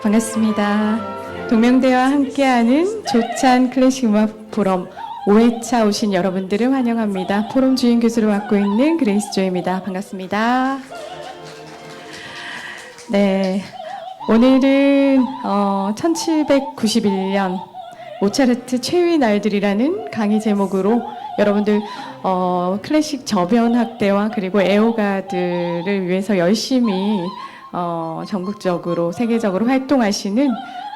반갑습니다. 동명대와 함께하는 조찬 클래식 음악 포럼 5회차 오신 여러분들을 환영합니다. 포럼 주임 교수를 맡고 있는 그레이스 조입니다. 반갑습니다. 네, 오늘은 1791년 모차르트 최후의 날들이라는 강의 제목으로 여러분들 클래식 저변 학대와 그리고 애호가들을 위해서 열심히 전국적으로 세계적으로 활동하시는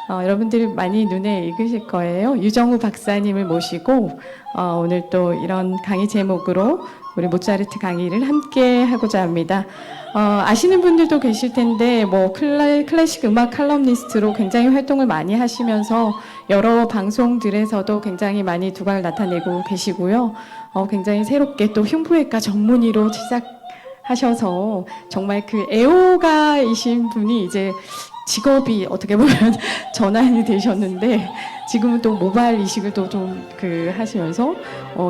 여러분들이 많이 눈에 익으실 거예요. 유정우 박사님을 모시고 오늘 또 이런 강의 제목으로 우리 모차르트 강의를 함께 하고자 합니다. 아시는 분들도 계실 텐데 뭐 클래식 음악 칼럼니스트로 굉장히 활동을 많이 하시면서 여러 방송들에서도 굉장히 많이 두각을 나타내고 계시고요. 굉장히 새롭게 또 흉부외과 전문의로 하셔서 정말 그 애호가이신 분이 이제 직업이 어떻게 보면 전환이 되셨는데 지금은 또 모발 이식을 또 좀 하시면서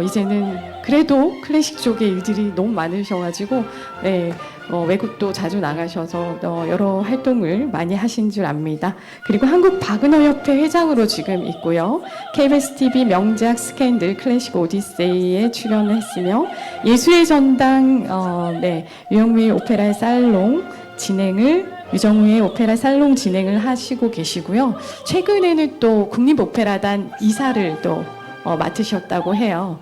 이제는 그래도 클래식 쪽에 일들이 너무 많으셔가지고 네, 외국도 자주 나가셔서 여러 활동을 많이 하신 줄 압니다. 그리고 한국 바그너 협회 회장으로 지금 있고요. KBS TV 명작 스캔들 클래식 오디세이에 출연했으며 예술의 전당 유영미의 오페라 살롱 유정우의 오페라 살롱 진행을 하시고 계시고요. 최근에는 또 국립오페라단 이사를 또 맡으셨다고 해요.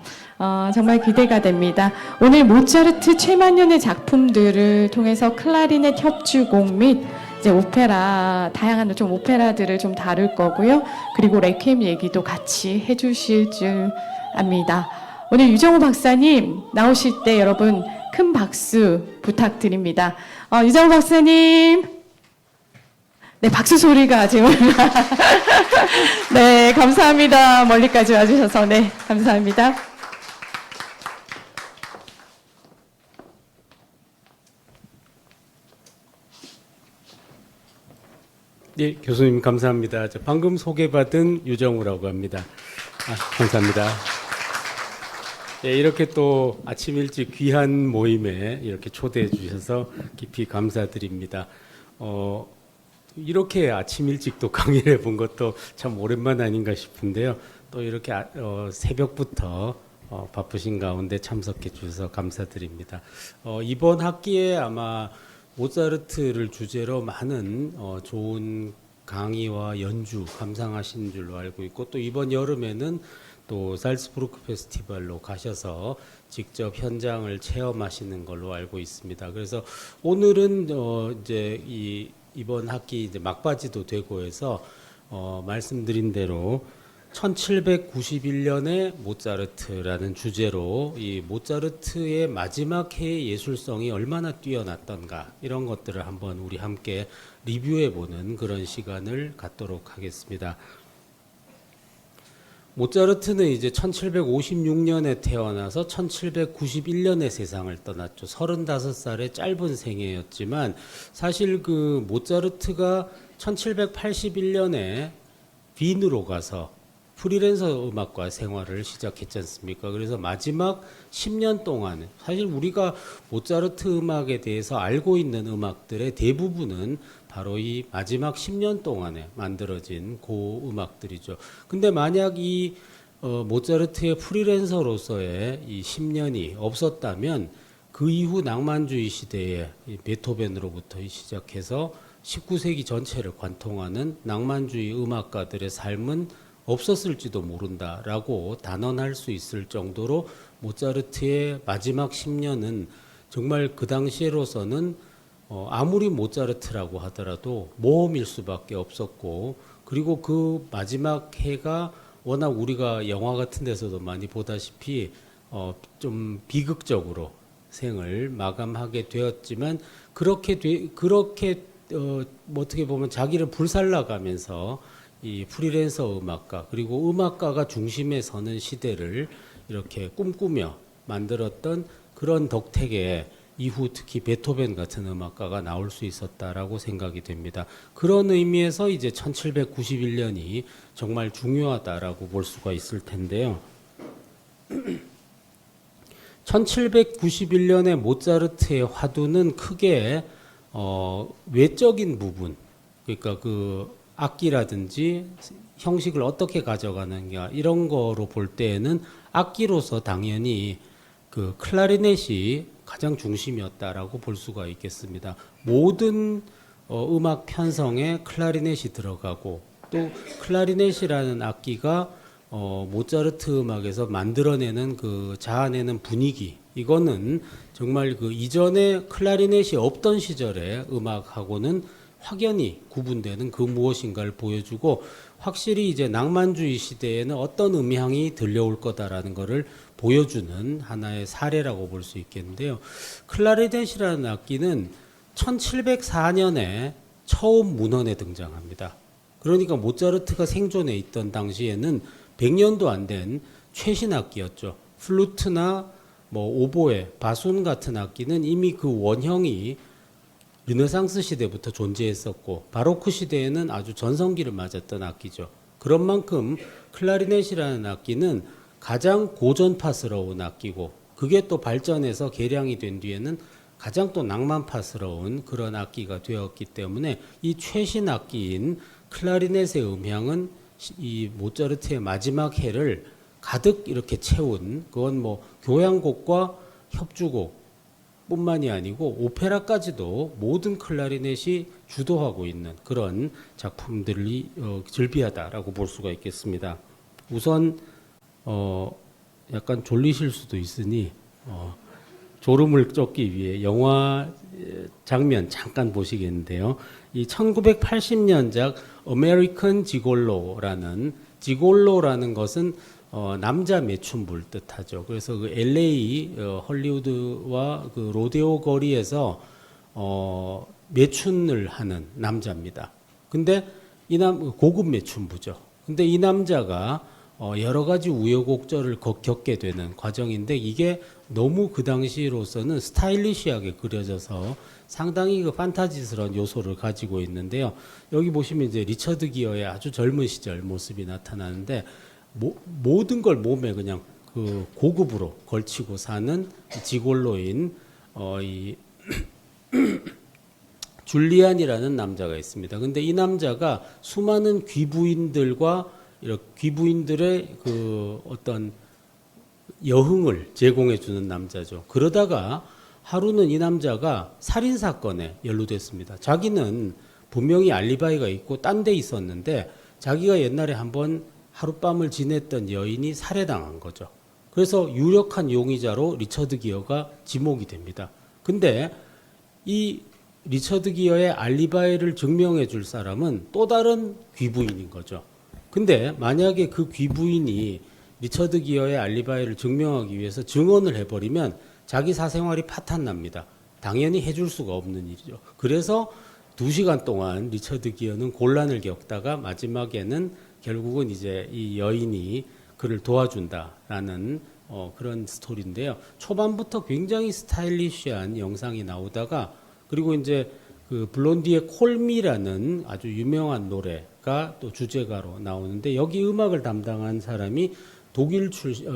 정말 기대가 됩니다. 오늘 모차르트 최만년의 작품들을 통해서 클라리넷 협주곡 및 이제 오페라, 다양한 좀 오페라들을 좀 다룰 거고요. 그리고 레퀴엠 얘기도 같이 해주실 줄 압니다. 오늘 유정우 박사님 나오실 때 여러분 큰 박수 부탁드립니다. 유정우 박사님. 네, 박수 소리가 지금. 네, 감사합니다. 멀리까지 와주셔서. 네, 감사합니다. 네, 교수님 감사합니다. 저 방금 소개받은 유정우라고 합니다. 감사합니다. 네, 이렇게 또 아침 일찍 귀한 모임에 이렇게 초대해 주셔서 깊이 감사드립니다. 이렇게 아침 일찍 또 강의를 해본 것도 참 오랜만 아닌가 싶은데요. 또 이렇게 새벽부터 바쁘신 가운데 참석해 주셔서 감사드립니다. 이번 학기에 아마 모차르트를 주제로 많은 좋은 강의와 연주 감상하신 줄로 알고 있고 또 이번 여름에는 또 살츠부르크 페스티벌로 가셔서 직접 현장을 체험하시는 걸로 알고 있습니다. 그래서 오늘은 이제 이번 학기 이제 막바지도 되고 해서 말씀드린 대로 1791년의 모차르트라는 주제로 이 모차르트의 마지막 해의 예술성이 얼마나 뛰어났던가 이런 것들을 한번 우리 함께 리뷰해보는 그런 시간을 갖도록 하겠습니다. 모차르트는 이제 1756년에 태어나서 1791년에 세상을 떠났죠. 35살의 짧은 생애였지만 사실 그 모차르트가 1781년에 빈으로 가서 프리랜서 음악가 생활을 시작했지 않습니까? 그래서 마지막 10년 동안 사실 우리가 모차르트 음악에 대해서 알고 있는 음악들의 대부분은 바로 이 마지막 10년 동안에 만들어진 고 음악들이죠. 근데 만약 이 모차르트의 프리랜서로서의 이 10년이 없었다면 그 이후 낭만주의 시대에 이 베토벤으로부터 시작해서 19세기 전체를 관통하는 낭만주의 음악가들의 삶은 없었을지도 모른다라고 단언할 수 있을 정도로 모차르트의 마지막 10년은 정말 그 당시로서는 아무리 모차르트라고 하더라도 모험일 수밖에 없었고 그리고 그 마지막 해가 워낙 우리가 영화 같은 데서도 많이 보다시피 좀 비극적으로 생을 마감하게 되었지만 그렇게 뭐 어떻게 보면 자기를 불살라가면서 이 프리랜서 음악가 그리고 음악가가 중심에 서는 시대를 이렇게 꿈꾸며 만들었던 그런 덕택에 이후 특히 베토벤 같은 음악가가 나올 수 있었다라고 생각이 됩니다. 그런 의미에서 이제 1791년이 정말 중요하다라고 볼 수가 있을 텐데요. 1791년의 모차르트의 화두는 크게 외적인 부분, 그러니까 그 악기라든지 형식을 어떻게 가져가느냐 이런 거로 볼 때에는 악기로서 당연히 그 클라리넷이 가장 중심이었다라고 볼 수가 있겠습니다. 모든 음악 편성에 클라리넷이 들어가고 또 클라리넷이라는 악기가 모차르트 음악에서 만들어내는 그 자아내는 분위기 이거는 정말 그 이전에 클라리넷이 없던 시절의 음악하고는 확연히 구분되는 그 무엇인가를 보여주고 확실히 이제 낭만주의 시대에는 어떤 음향이 들려올 거다라는 것을 보여주는 하나의 사례라고 볼 수 있겠는데요. 클라리넷이라는 악기는 1704년에 처음 문헌에 등장합니다. 그러니까 모차르트가 생존해 있던 당시에는 100년도 안 된 최신 악기였죠. 플루트나 뭐 오보에, 바순 같은 악기는 이미 그 원형이 르네상스 시대부터 존재했었고 바로크 시대에는 아주 전성기를 맞았던 악기죠. 그런 만큼 클라리넷이라는 악기는 가장 고전파스러운 악기고 그게 또 발전해서 개량이 된 뒤에는 가장 또 낭만파스러운 그런 악기가 되었기 때문에 이 최신 악기인 클라리넷의 음향은 이 모차르트의 마지막 해를 가득 이렇게 채운 그건 뭐 교향곡과 협주곡 뿐만이 아니고 오페라까지도 모든 클라리넷이 주도하고 있는 그런 작품들이 즐비하다라고 볼 수가 있겠습니다. 우선 약간 졸리실 수도 있으니 졸음을 쫓기 위해 영화 장면 잠깐 보시겠는데요. 이 1980년작 아메리칸 지골로라는 것은 남자 매춘부를 뜻하죠. 그래서 그 LA 헐리우드와 그 로데오 거리에서 매춘을 하는 남자입니다. 근데 고급 매춘부죠. 근데 이 남자가 여러 가지 우여곡절을 겪게 되는 과정인데 이게 너무 그 당시로서는 스타일리시하게 그려져서 상당히 그 판타지스러운 요소를 가지고 있는데요. 여기 보시면 이제 리처드 기어의 아주 젊은 시절 모습이 나타나는데 모든 걸 몸에 그냥 그 고급으로 걸치고 사는 지골로인 이 줄리안이라는 남자가 있습니다. 근데 이 남자가 수많은 귀부인들과 이렇게 귀부인들의 그 어떤 여흥을 제공해 주는 남자죠. 그러다가 하루는 이 남자가 살인 사건에 연루됐습니다. 자기는 분명히 알리바이가 있고 딴 데 있었는데 자기가 옛날에 한번 하룻밤을 지냈던 여인이 살해당한 거죠. 그래서 유력한 용의자로 리처드 기어가 지목이 됩니다. 근데 이 리처드 기어의 알리바이를 증명해 줄 사람은 또 다른 귀부인인 거죠. 근데 만약에 그 귀부인이 리처드 기어의 알리바이를 증명하기 위해서 증언을 해버리면 자기 사생활이 파탄납니다. 당연히 해줄 수가 없는 일이죠. 그래서 2시간 동안 리처드 기어는 곤란을 겪다가 마지막에는 결국은 이제 이 여인이 그를 도와준다라는 그런 스토리인데요. 초반부터 굉장히 스타일리시한 영상이 나오다가 그리고 이제 그 블론디의 콜미라는 아주 유명한 노래가 또 주제가로 나오는데 여기 음악을 담당한 사람이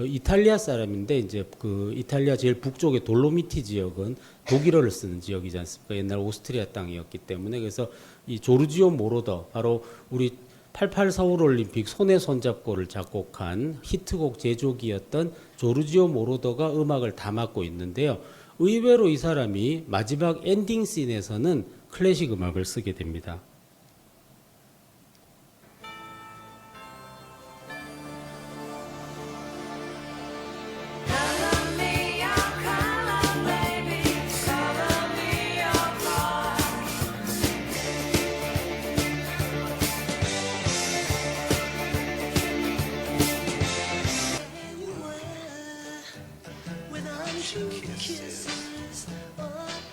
이탈리아 사람인데 이제 그 이탈리아 제일 북쪽의 돌로미티 지역은 독일어를 쓰는 지역이지 않습니까? 옛날 오스트리아 땅이었기 때문에 그래서 이 조르지오 모로더 바로 우리 88 서울올림픽 손에 손잡고를 작곡한 히트곡 제조기였던 조르지오 모로더가 음악을 다 맡고 있는데요. 의외로 이 사람이 마지막 엔딩 씬에서는 클래식 음악을 쓰게 됩니다. Kisses, oh,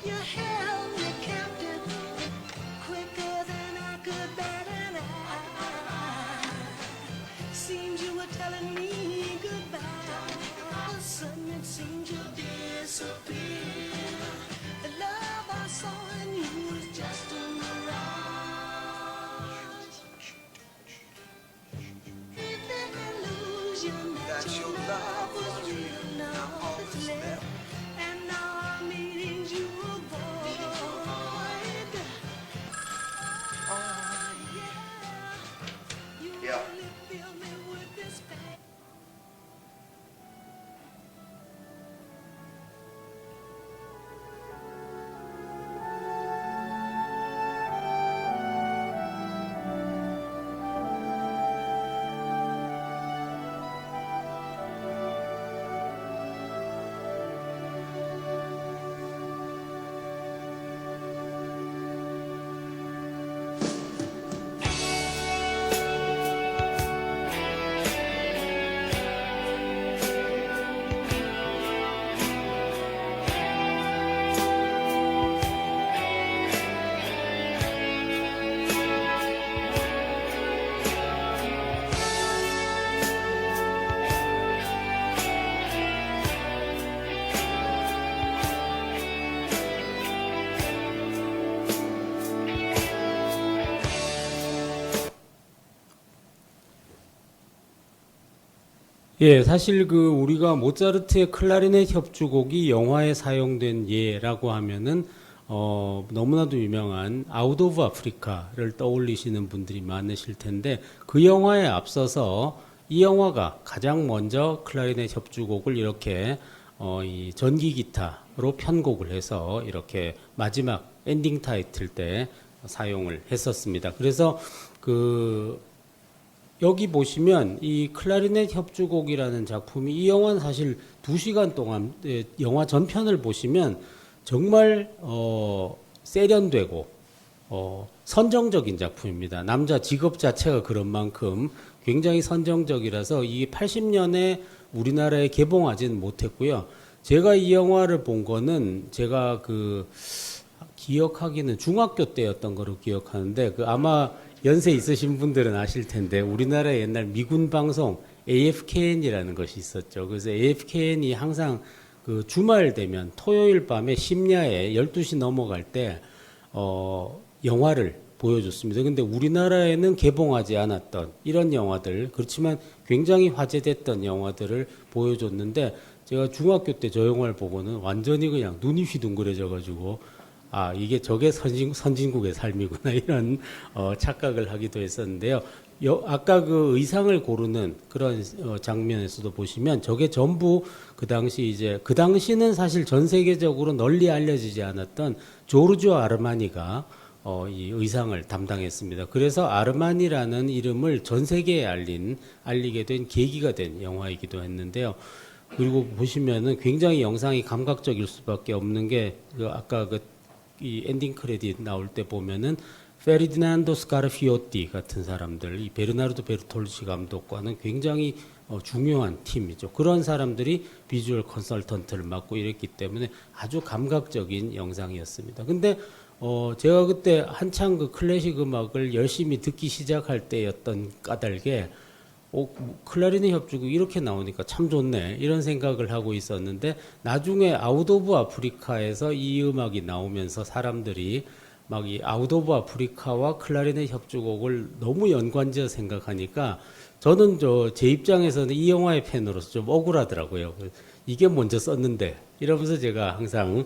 you held me captive quicker than 예, 사실 그 우리가 모차르트의 클라리넷 협주곡이 영화에 사용된 예라고 하면은 너무나도 유명한 아웃 오브 아프리카를 떠올리시는 분들이 많으실 텐데 그 영화에 앞서서 이 영화가 가장 먼저 클라리넷 협주곡을 이렇게 이 전기 기타로 편곡을 해서 이렇게 마지막 엔딩 타이틀 때 사용을 했었습니다. 그래서 그 여기 보시면 이 클라리넷 협주곡이라는 작품이 이 영화는 사실 2시간 동안 영화 전편을 보시면 정말 세련되고 선정적인 작품입니다. 남자 직업 자체가 그런 만큼 굉장히 선정적이라서 이 80년에 우리나라에 개봉하지는 못했고요. 제가 이 영화를 본 거는 제가 그 기억하기는 중학교 때였던 거로 기억하는데 그 아마 연세 있으신 분들은 아실 텐데 우리나라에 옛날 미군 방송 AFKN이라는 것이 있었죠. 그래서 AFKN이 항상 그 주말 되면 토요일 밤에 심야에 12시 넘어갈 때 영화를 보여줬습니다. 근데 우리나라에는 개봉하지 않았던 이런 영화들, 그렇지만 굉장히 화제됐던 영화들을 보여줬는데 제가 중학교 때 저 영화를 보고는 완전히 그냥 눈이 휘둥그레져 가지고 아, 이게 저게 선진국의 삶이구나 이런 착각을 하기도 했었는데요. 아까 그 의상을 고르는 그런 장면에서도 보시면 저게 전부 그 당시는 사실 전 세계적으로 널리 알려지지 않았던 조르조 아르마니가 이 의상을 담당했습니다. 그래서 아르마니라는 이름을 전 세계에 알리게 된 계기가 된 영화이기도 했는데요. 그리고 보시면은 굉장히 영상이 감각적일 수밖에 없는 게 아까 이 엔딩 크레딧 나올 때 보면은 페르디난도 스카르피오티 같은 사람들, 이 베르나르도 베르톨치 감독과는 굉장히 중요한 팀이죠. 그런 사람들이 비주얼 컨설턴트를 맡고 이랬기 때문에 아주 감각적인 영상이었습니다. 근데 제가 그때 한창 그 클래식 음악을 열심히 듣기 시작할 때였던 까닭에 클라리넷 협주곡 이렇게 나오니까 참 좋네 이런 생각을 하고 있었는데 나중에 아웃 오브 아프리카에서 이 음악이 나오면서 사람들이 막 이 아웃 오브 아프리카와 클라리넷 협주곡을 너무 연관지어 생각하니까 저는 제 입장에서는 이 영화의 팬으로서 좀 억울하더라고요. 이게 먼저 썼는데 이러면서 제가 항상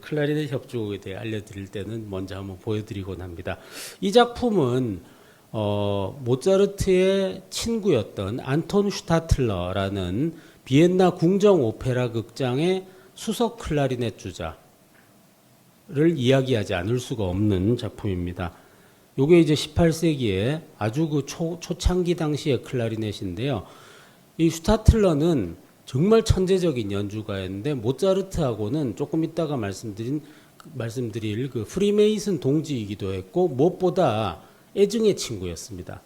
클라리넷 협주곡에 대해 알려드릴 때는 먼저 한번 보여드리곤 합니다. 이 작품은 모차르트의 친구였던 안톤 슈타틀러라는 비엔나 궁정 오페라 극장의 수석 클라리넷 주자를 이야기하지 않을 수가 없는 작품입니다. 요게 이제 18세기에 아주 그 초창기 당시의 클라리넷인데요. 이 슈타틀러는 정말 천재적인 연주가였는데 모차르트하고는 조금 이따가 말씀드릴 그 프리메이슨 동지이기도 했고 무엇보다 애증의 친구였습니다.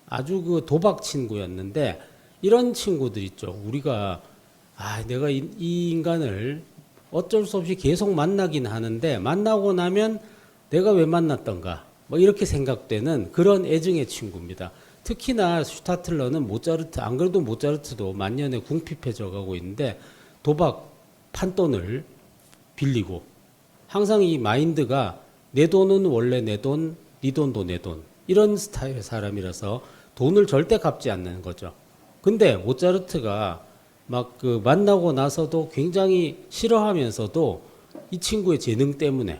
아주 그 도박 친구였는데 이런 친구들 있죠. 우리가 내가 이 인간을 어쩔 수 없이 계속 만나긴 하는데 만나고 나면 내가 왜 만났던가 뭐 이렇게 생각되는 그런 애증의 친구입니다. 특히나 슈타틀러는 안 그래도 모차르트도 만년에 궁핍해져 가고 있는데 도박 판돈을 빌리고 항상 이 마인드가 내 돈은 원래 내 돈, 네 돈도 내 돈 이런 스타일의 사람이라서 돈을 절대 갚지 않는 거죠. 근데 모차르트가 막 그 만나고 나서도 굉장히 싫어하면서도 이 친구의 재능 때문에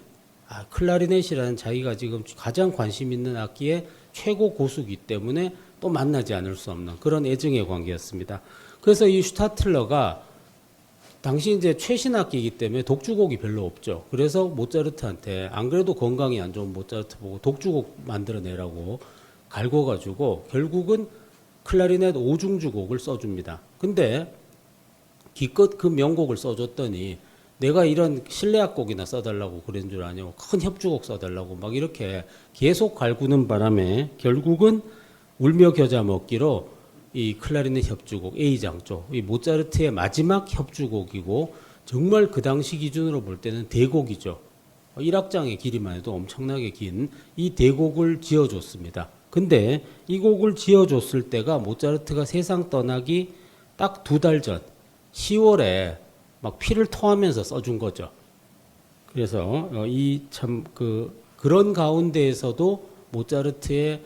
클라리넷이라는 자기가 지금 가장 관심 있는 악기의 최고 고수기 때문에 또 만나지 않을 수 없는 그런 애증의 관계였습니다. 그래서 이 슈타틀러가 당시 이제 최신 악기이기 때문에 독주곡이 별로 없죠. 그래서 모차르트한테 안 그래도 건강이 안 좋은 모차르트 보고 독주곡 만들어내라고 갈궈가지고 결국은 클라리넷 5중주곡을 써줍니다. 근데 기껏 그 명곡을 써줬더니 내가 이런 실내악곡이나 써달라고 그런 줄 아냐고 큰 협주곡 써달라고 막 이렇게 계속 갈구는 바람에 결국은 울며 겨자 먹기로 이 클라리넷 협주곡 A장조, 이 모차르트의 마지막 협주곡이고 정말 그 당시 기준으로 볼 때는 대곡이죠. 1악장의 길이만 해도 엄청나게 긴 이 대곡을 지어줬습니다. 근데 이 곡을 지어줬을 때가 모차르트가 세상 떠나기 딱 2달 전 10월에 막 피를 토하면서 써준 거죠. 그래서 이 참 그런 가운데에서도 모차르트의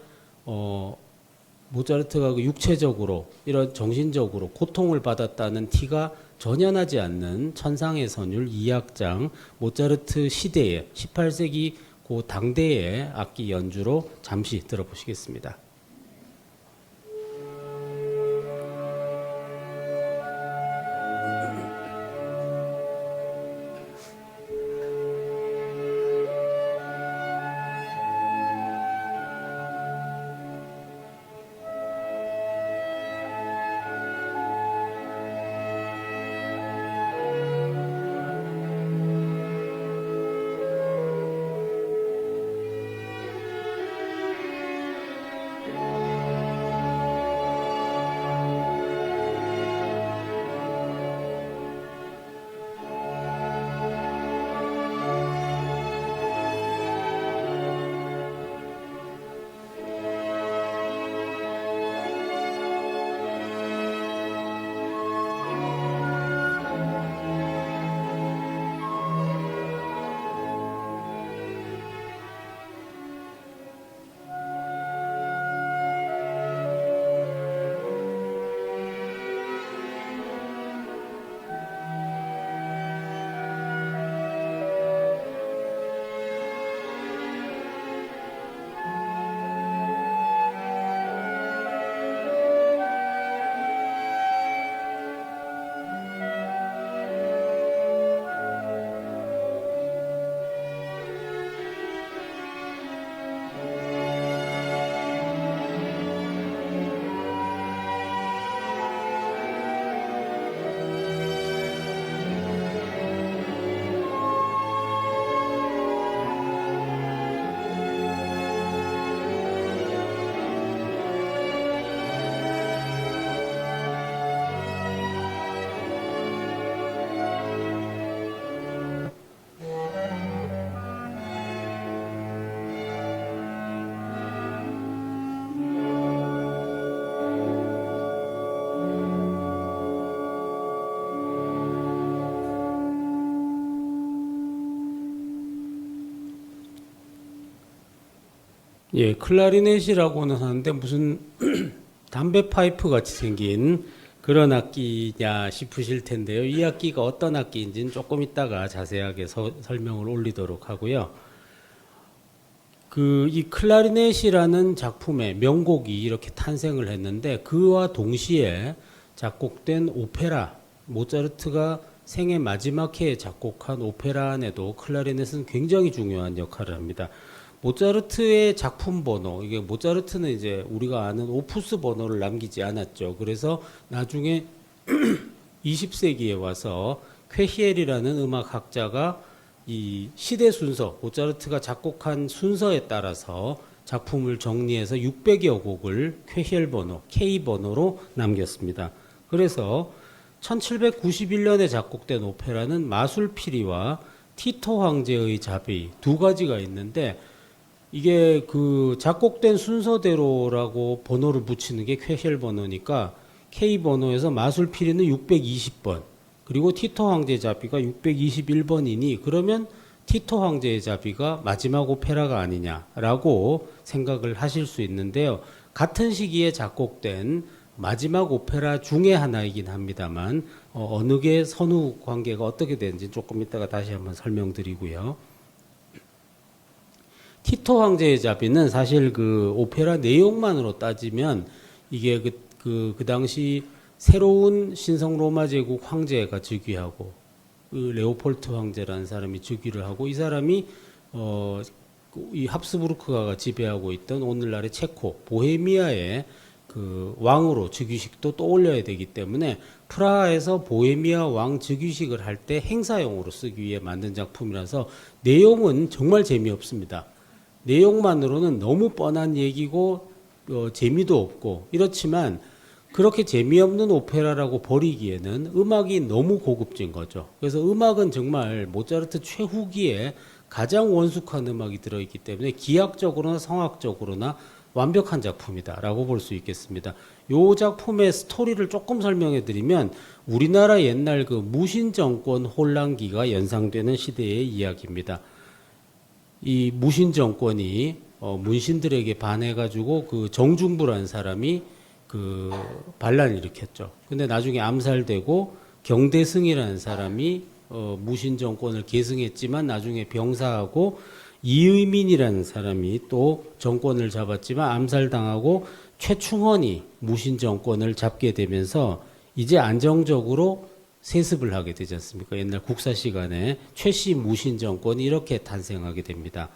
모차르트가 그 육체적으로 이런 정신적으로 고통을 받았다는 티가 전혀 나지 않는 천상의 선율 2악장 모차르트 시대의 18세기 그 당대의 악기 연주로 잠시 들어보시겠습니다. 예, 클라리넷이라고는 하는데 무슨 담배 파이프 같이 생긴 그런 악기냐 싶으실 텐데요. 이 악기가 어떤 악기인지는 조금 이따가 자세하게 설명을 올리도록 하고요. 이 클라리넷이라는 작품의 명곡이 이렇게 탄생을 했는데 그와 동시에 작곡된 오페라, 모차르트가 생애 마지막 해에 작곡한 오페라 안에도 클라리넷은 굉장히 중요한 역할을 합니다. 모차르트의 작품 번호, 이게 모차르트는 이제 우리가 아는 오푸스 번호를 남기지 않았죠. 그래서 나중에 20세기에 와서 쾌히엘이라는 음악학자가 이 시대 순서, 모차르트가 작곡한 순서에 따라서 작품을 정리해서 600여 곡을 쾌히엘 번호, K 번호로 남겼습니다. 그래서 1791년에 작곡된 오페라는 마술피리와 티토 황제의 자비 두 가지가 있는데 이게 그 작곡된 순서대로라고 번호를 붙이는 게 쾌힐 번호니까 K 번호에서 마술피리는 620번 그리고 티토 황제의 자비가 621번이니 그러면 티토 황제의 자비가 마지막 오페라가 아니냐라고 생각을 하실 수 있는데요. 같은 시기에 작곡된 마지막 오페라 중에 하나이긴 합니다만 어느 게 선후 관계가 어떻게 되는지 조금 이따가 다시 한번 설명드리고요. 티토 황제의 자비는 사실 그 오페라 내용만으로 따지면 이게 그 당시 새로운 신성 로마 제국 황제가 즉위하고 그 레오폴트 황제라는 사람이 즉위를 하고 이 사람이 이 합스부르크가 지배하고 있던 오늘날의 체코 보헤미아의 그 왕으로 즉위식도 떠올려야 되기 때문에 프라하에서 보헤미아 왕 즉위식을 할 때 행사용으로 쓰기 위해 만든 작품이라서 내용은 정말 재미없습니다. 내용만으로는 너무 뻔한 얘기고 재미도 없고 이렇지만 그렇게 재미없는 오페라라고 버리기에는 음악이 너무 고급진 거죠. 그래서 음악은 정말 모차르트 최후기에 가장 원숙한 음악이 들어있기 때문에 기악적으로나 성악적으로나 완벽한 작품이다라고 볼 수 있겠습니다. 이 작품의 스토리를 조금 설명해 드리면 우리나라 옛날 그 무신정권 혼란기가 연상되는 시대의 이야기입니다. 이 무신정권이 문신들에게 반해가지고 그 정중부라는 사람이 그 반란을 일으켰죠. 근데 나중에 암살되고 경대승이라는 사람이 무신 정권을 계승했지만 나중에 병사하고 이의민이라는 사람이 또 정권을 잡았지만 암살당하고 최충헌이 무신 정권을 잡게 되면서 이제 안정적으로 세습을 하게 되지 않습니까? 옛날 국사 시간에 최씨 무신 정권이 이렇게 탄생하게 됩니다.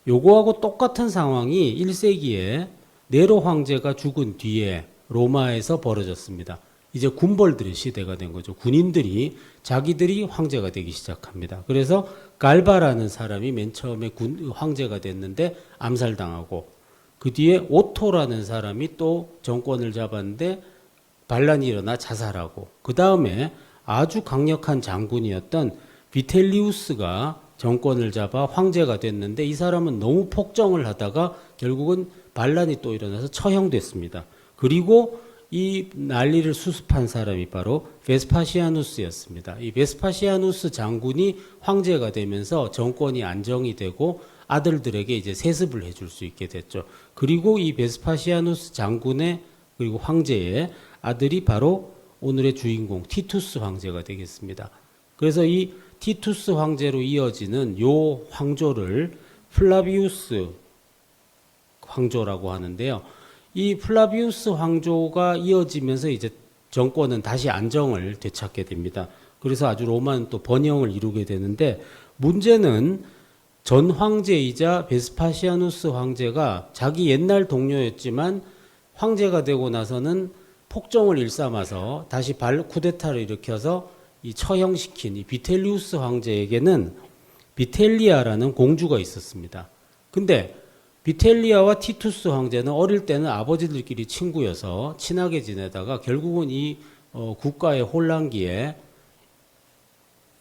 요거하고 똑같은 상황이 1세기에 네로 황제가 죽은 뒤에 로마에서 벌어졌습니다. 이제 군벌들의 시대가 된 거죠. 군인들이 자기들이 황제가 되기 시작합니다. 그래서 갈바라는 사람이 맨 처음에 황제가 됐는데 암살당하고 그 뒤에 오토라는 사람이 또 정권을 잡았는데 반란이 일어나 자살하고 그 다음에 아주 강력한 장군이었던 비텔리우스가 정권을 잡아 황제가 됐는데 이 사람은 너무 폭정을 하다가 결국은 반란이 또 일어나서 처형됐습니다. 그리고 이 난리를 수습한 사람이 바로 베스파시아누스였습니다. 이 베스파시아누스 장군이 황제가 되면서 정권이 안정이 되고 아들들에게 이제 세습을 해줄 수 있게 됐죠. 그리고 이 베스파시아누스 장군의 그리고 황제의 아들이 바로 오늘의 주인공 티투스 황제가 되겠습니다. 그래서 이 티투스 황제로 이어지는 요 황조를 플라비우스 황조라고 하는데요. 이 플라비우스 황조가 이어지면서 이제 정권은 다시 안정을 되찾게 됩니다. 그래서 아주 로마는 또 번영을 이루게 되는데 문제는 전 황제이자 베스파시아누스 황제가 자기 옛날 동료였지만 황제가 되고 나서는 폭정을 일삼아서 다시 쿠데타를 일으켜서 이 처형시킨 이 비텔리우스 황제에게는 비텔리아라는 공주가 있었습니다. 근데 비텔리아와 티투스 황제는 어릴 때는 아버지들끼리 친구여서 친하게 지내다가 결국은 이 국가의 혼란기에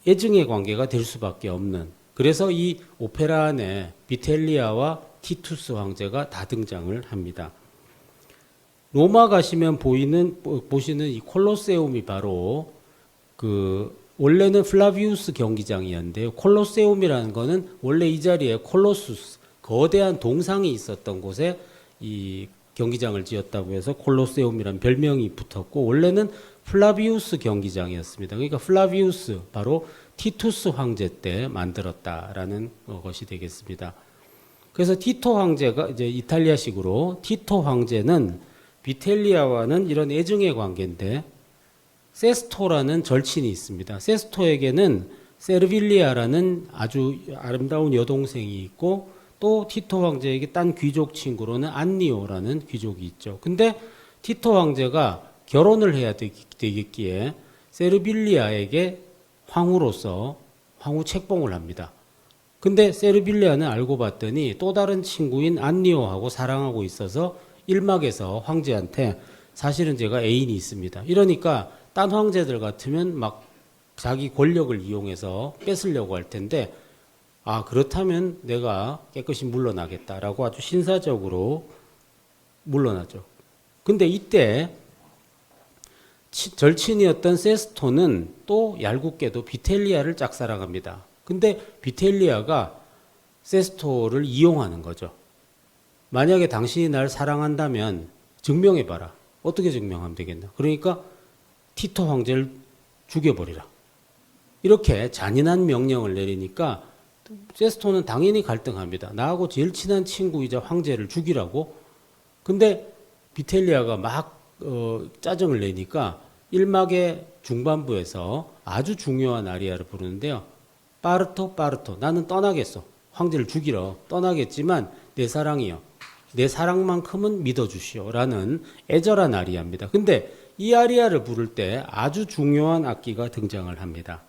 애증의 관계가 될 수밖에 없는, 그래서 이 오페라 안에 비텔리아와 티투스 황제가 다 등장을 합니다. 로마 가시면 보시는 이 콜로세움이 바로 원래는 플라비우스 경기장이었는데요. 콜로세움이라는 거는 원래 이 자리에 콜로수스, 거대한 동상이 있었던 곳에 이 경기장을 지었다고 해서 콜로세움이라는 별명이 붙었고, 원래는 플라비우스 경기장이었습니다. 그러니까 플라비우스, 바로 티투스 황제 때 만들었다라는 것이 되겠습니다. 그래서 티토 황제가 이제 이탈리아식으로 티토 황제는 비텔리아와는 이런 애증의 관계인데 세스토라는 절친이 있습니다. 세스토에게는 세르빌리아라는 아주 아름다운 여동생이 있고 또 티토 황제에게 딴 귀족 친구로는 안니오라는 귀족이 있죠. 근데 티토 황제가 결혼을 해야 되겠기에 세르빌리아에게 황후로서 황후 책봉을 합니다. 근데 세르빌리아는 알고 봤더니 또 다른 친구인 안니오하고 사랑하고 있어서 일막에서 황제한테 사실은 제가 애인이 있습니다. 이러니까 딴 황제들 같으면 막 자기 권력을 이용해서 뺏으려고 할 텐데, 그렇다면 내가 깨끗이 물러나겠다라고 아주 신사적으로 물러나죠. 근데 이때 절친이었던 세스토는 또 얄궂게도 비텔리아를 짝사랑합니다. 근데 비텔리아가 세스토를 이용하는 거죠. 만약에 당신이 날 사랑한다면 증명해봐라. 어떻게 증명하면 되겠나? 그러니까 티토 황제를 죽여버리라. 이렇게 잔인한 명령을 내리니까 세스토는 당연히 갈등합니다. 나하고 제일 친한 친구이자 황제를 죽이라고? 근데 비텔리아가 막 짜증을 내니까 1막의 중반부에서 아주 중요한 아리아를 부르는데요. 파르토 나는 떠나겠어. 황제를 죽이러 떠나겠지만 내 사랑이요. 내 사랑만큼은 믿어주시오 라는 애절한 아리아입니다. 근데 이 아리아를 부를 때 아주 중요한 악기가 등장을 합니다.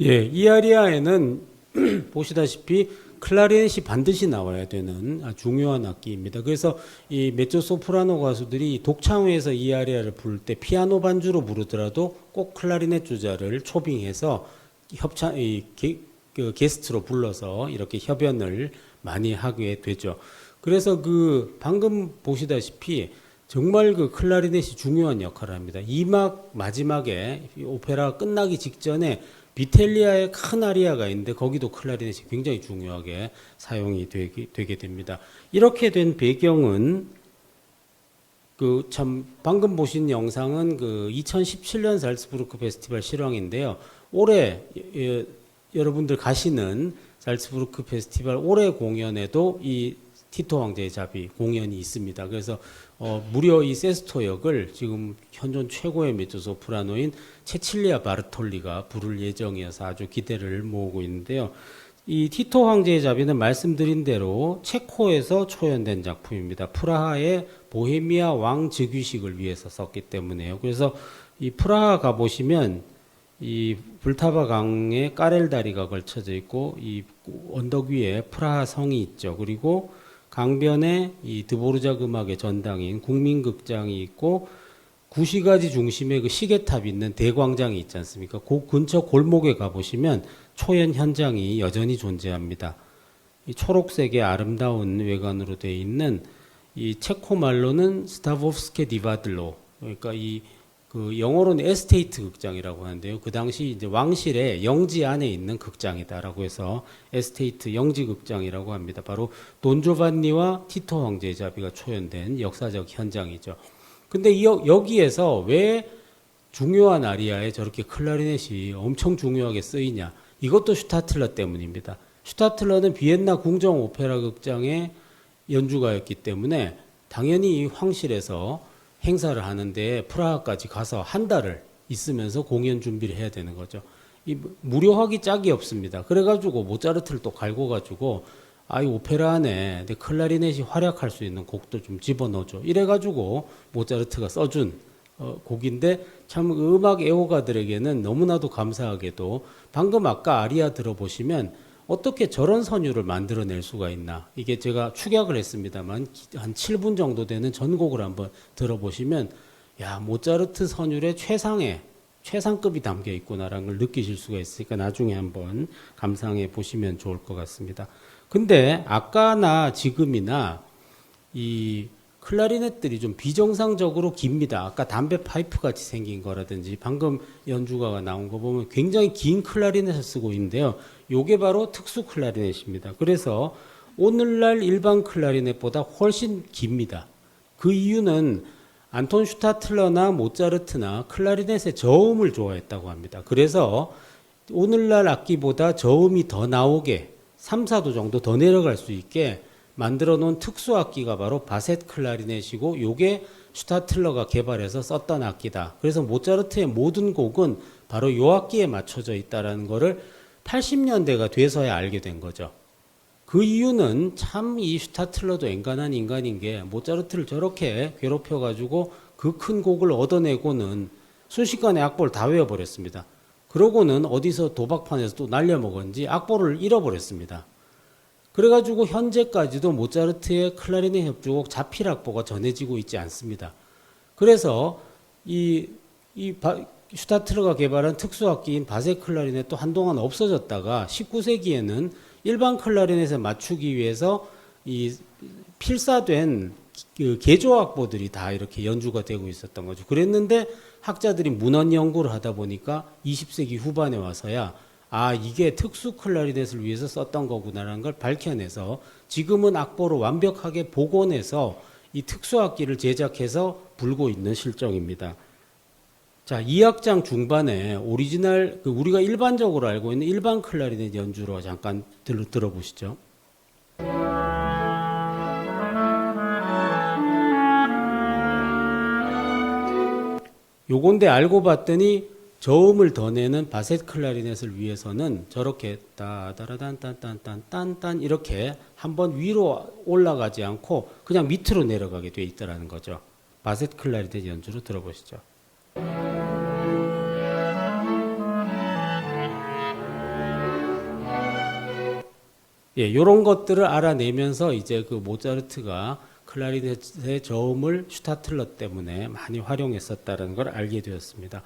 예, 이 아리아에는 보시다시피 클라리넷이 반드시 나와야 되는 아주 중요한 악기입니다. 그래서 이 메조 소프라노 가수들이 독창회에서 이 아리아를 부를 때 피아노 반주로 부르더라도 꼭 클라리넷 주자를 초빙해서 게스트로 불러서 이렇게 협연을 많이 하게 되죠. 그래서 그 방금 보시다시피 정말 그 클라리넷이 중요한 역할을 합니다. 2막 마지막에 오페라 끝나기 직전에 비텔리아의 큰 아리아가 있는데 거기도 클라리넷이 굉장히 중요하게 사용이 되게 됩니다. 이렇게 된 배경은 그 참 방금 보신 영상은 그 2017년 살츠부르크 페스티벌 실황인데요. 올해 여러분들 가시는 살츠부르크 페스티벌 올해 공연에도 이 티토 황제의 자비 공연이 있습니다. 그래서 무려 이 세스토 역을 지금 현존 최고의 메조소프라노인 체칠리아 바르톨리가 부를 예정이어서 아주 기대를 모으고 있는데요. 이 티토 황제의 자비는 말씀드린 대로 체코에서 초연된 작품입니다. 프라하의 보헤미아 왕 즉위식을 위해서 썼기 때문에요. 그래서 이 프라하 가보시면 이 불타바 강에 까렐 다리가 걸쳐져 있고 이 언덕 위에 프라하 성이 있죠. 그리고 강변에 이 드보르작 음악의 전당인 국민극장이 있고 구시가지 중심에 그 시계탑이 있는 대광장이 있지 않습니까? 그 근처 골목에 가보시면 초연 현장이 여전히 존재합니다. 이 초록색의 아름다운 외관으로 되어 있는 이 체코 말로는 스타보스케 디바들로, 그러니까 그 영어로는 에스테이트 극장이라고 하는데요. 그 당시 이제 왕실의 영지 안에 있는 극장이다라고 해서 에스테이트 영지 극장이라고 합니다. 바로 돈조반니와 티토 황제의 자비가 초연된 역사적 현장이죠. 근데 여기에서 왜 중요한 아리아에 저렇게 클라리넷이 엄청 중요하게 쓰이냐? 이것도 슈타틀러 때문입니다. 슈타틀러는 비엔나 궁정 오페라 극장의 연주가였기 때문에 당연히 이 황실에서 행사를 하는데 프라하까지 가서 한 달을 있으면서 공연 준비를 해야 되는 거죠. 이 무료하기 짝이 없습니다. 그래가지고 모차르트를 또 갈고 가지고 이 오페라 안에 내 클라리넷이 활약할 수 있는 곡도 좀 집어넣어줘. 이래가지고 모차르트가 써준 곡인데 참 음악 애호가들에게는 너무나도 감사하게도 방금 아까 아리아 들어보시면 어떻게 저런 선율을 만들어낼 수가 있나. 이게 제가 축약을 했습니다만 한 7분 정도 되는 전곡을 한번 들어보시면 야, 모차르트 선율의 최상급이 담겨 있구나라는 걸 느끼실 수가 있으니까 나중에 한번 감상해 보시면 좋을 것 같습니다. 근데 아까나 지금이나 이 클라리넷들이 좀 비정상적으로 깁니다. 아까 담배 파이프 같이 생긴 거라든지 방금 연주가가 나온 거 보면 굉장히 긴 클라리넷을 쓰고 있는데요. 요게 바로 특수 클라리넷입니다. 그래서 오늘날 일반 클라리넷보다 훨씬 깁니다. 그 이유는 안톤 슈타틀러나 모차르트나 클라리넷의 저음을 좋아했다고 합니다. 그래서 오늘날 악기보다 저음이 더 나오게 3, 4도 정도 더 내려갈 수 있게 만들어 놓은 특수 악기가 바로 바셋 클라리넷이고 요게 슈타틀러가 개발해서 썼던 악기다. 그래서 모차르트의 모든 곡은 바로 요 악기에 맞춰져 있다라는 거를 80년대가 돼서야 알게 된 거죠. 그 이유는 참 이 슈타틀러도 엔간한 인간인 게 모차르트를 저렇게 괴롭혀 가지고 그 큰 곡을 얻어내고는 순식간에 악보를 다 외워버렸습니다. 그러고는 어디서 도박판에서 또 날려먹었는지 악보를 잃어버렸습니다. 그래가지고 현재까지도 모차르트의 클라리넷 협주곡 자필 악보가 전해지고 있지 않습니다. 그래서 슈타틀러가 개발한 특수악기인 바세 클라리넷도 한동안 없어졌다가 19세기에는 일반 클라리넷에 맞추기 위해서 이 필사된 그 개조 악보들이 다 이렇게 연주가 되고 있었던 거죠. 그랬는데 학자들이 문헌 연구를 하다 보니까 20세기 후반에 와서야 이게 특수 클라리넷을 위해서 썼던 거구나라는 걸 밝혀내서 지금은 악보를 완벽하게 복원해서 이 특수 악기를 제작해서 불고 있는 실정입니다. 자, 2악장 중반에 오리지널 우리가 일반적으로 알고 있는 일반 클라리넷 연주로 잠깐 들어보시죠. 요건데 알고 봤더니 저음을 더 내는 바셋 클라리넷을 위해서는 저렇게 따다라단딴딴딴딴 이렇게 한번 위로 올라가지 않고 그냥 밑으로 내려가게 돼 있다라는 거죠. 바셋 클라리넷 연주로 들어보시죠. 예, 요런 것들을 알아내면서 이제 그 모차르트가 클라리넷의 저음을 슈타틀러 때문에 많이 활용했었다는 걸 알게 되었습니다.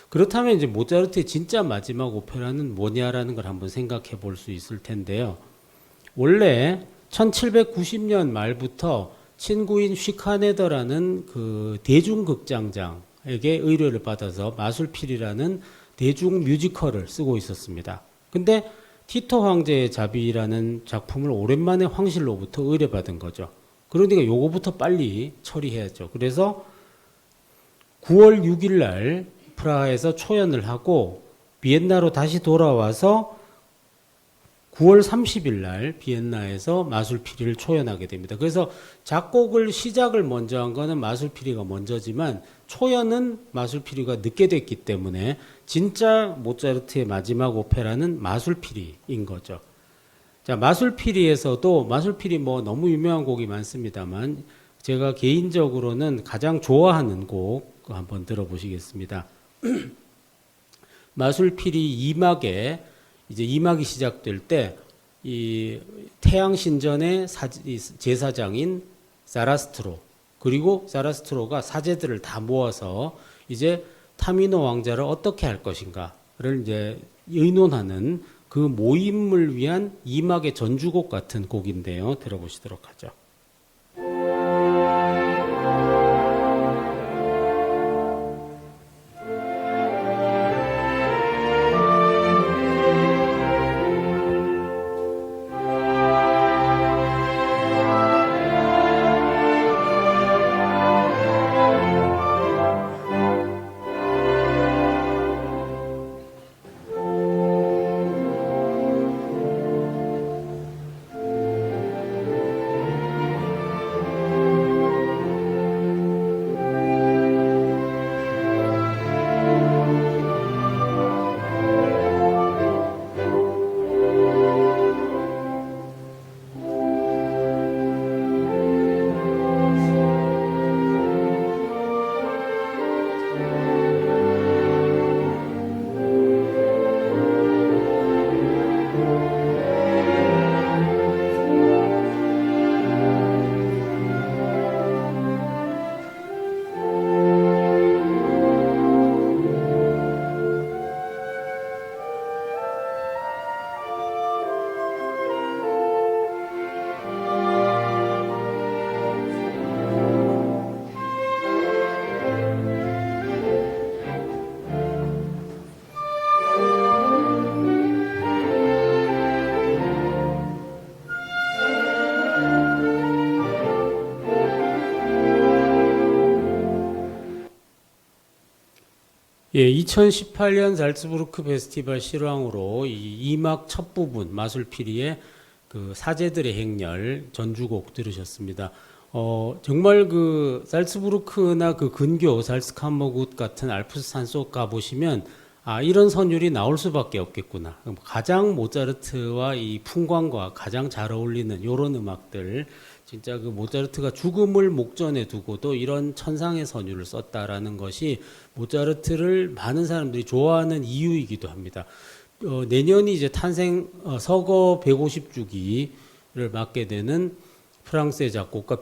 그렇다면 이제 모차르트의 진짜 마지막 오페라는 뭐냐라는 걸 한번 생각해 볼 수 있을 텐데요. 원래 1790년 말부터 친구인 휘카네더라는 그 대중극장장에게 의뢰를 받아서 마술필이라는 대중 뮤지컬을 쓰고 있었습니다. 근데 티토 황제의 자비라는 작품을 오랜만에 황실로부터 의뢰받은 거죠. 그러니까 요거부터 빨리 처리해야죠. 그래서 9월 6일 날 프라하에서 초연을 하고 비엔나로 다시 돌아와서 9월 30일 날 비엔나에서 마술피리를 초연하게 됩니다. 그래서 작곡을 시작을 먼저 한 거는 마술피리가 먼저지만 초연은 마술피리가 늦게 됐기 때문에 진짜 모차르트의 마지막 오페라는 마술피리인 거죠. 자, 마술피리에서도 마술피리 뭐 너무 유명한 곡이 많습니다만 제가 개인적으로는 가장 좋아하는 곡 한번 들어보시겠습니다. 마술피리 2막에 이제 2막이 시작될 때 이 태양 신전의 제사장인 사라스트로 그리고 사라스트로가 사제들을 다 모아서 이제 타미노 왕자를 어떻게 할 것인가를 이제 의논하는 그 모임을 위한 2막의 전주곡 같은 곡인데요. 들어보시도록 하죠. 예, 2018년 잘츠부르크 페스티벌 실황으로 이 2막 첫 부분 마술피리의 그 사제들의 행렬 전주곡 들으셨습니다. 정말 그 살츠부르크나 그 근교 살츠캄머굿 같은 알프스 산속 가보시면 이런 선율이 나올 수밖에 없겠구나. 가장 모차르트와 이 풍광과 가장 잘 어울리는 이런 음악들, 진짜 그 모차르트가 죽음을 목전에 두고도 이런 천상의 선율을 썼다라는 것이 모차르트를 많은 사람들이 좋아하는 이유이기도 합니다. 내년이 이제 탄생 서거 150주기를 맞게 되는 프랑스의 작곡가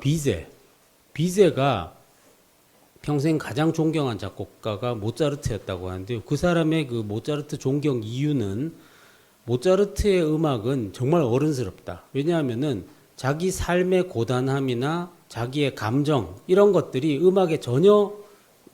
비제가 평생 가장 존경한 작곡가가 모차르트였다고 하는데요. 그 사람의 그 모차르트 존경 이유는 모차르트의 음악은 정말 어른스럽다. 왜냐하면은 자기 삶의 고단함이나 자기의 감정 이런 것들이 음악에 전혀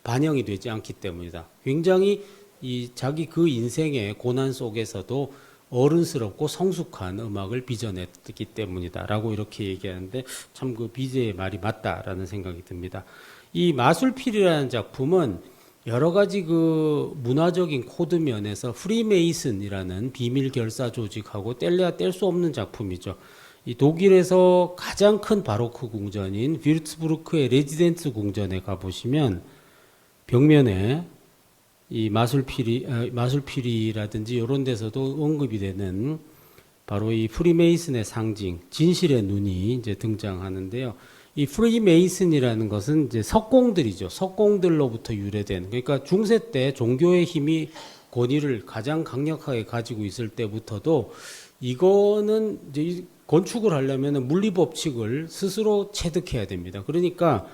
반영이 되지 않기 때문이다. 굉장히 이 자기 그 인생의 고난 속에서도 어른스럽고 성숙한 음악을 빚어냈기 때문이다라고 이렇게 얘기하는데 참 그 비제의 말이 맞다라는 생각이 듭니다. 이 마술필이라는 작품은 여러 가지 그 문화적인 코드 면에서 프리메이슨이라는 비밀 결사 조직하고 뗄래야 뗄 수 없는 작품이죠. 이 독일에서 가장 큰 바로크 궁전인 뷰르츠부르크의 레지덴츠 궁전에 가보시면 벽면에 이 마술피리라든지 이런 데서도 언급이 되는 바로 이 프리메이슨의 상징, 진실의 눈이 이제 등장하는데요. 이 프리메이슨이라는 것은 이제 석공들이죠. 석공들로부터 유래된, 그러니까 중세 때 종교의 힘이 권위를 가장 강력하게 가지고 있을 때부터도 이거는 이제 건축을 하려면 물리 법칙을 스스로 체득해야 됩니다. 그러니까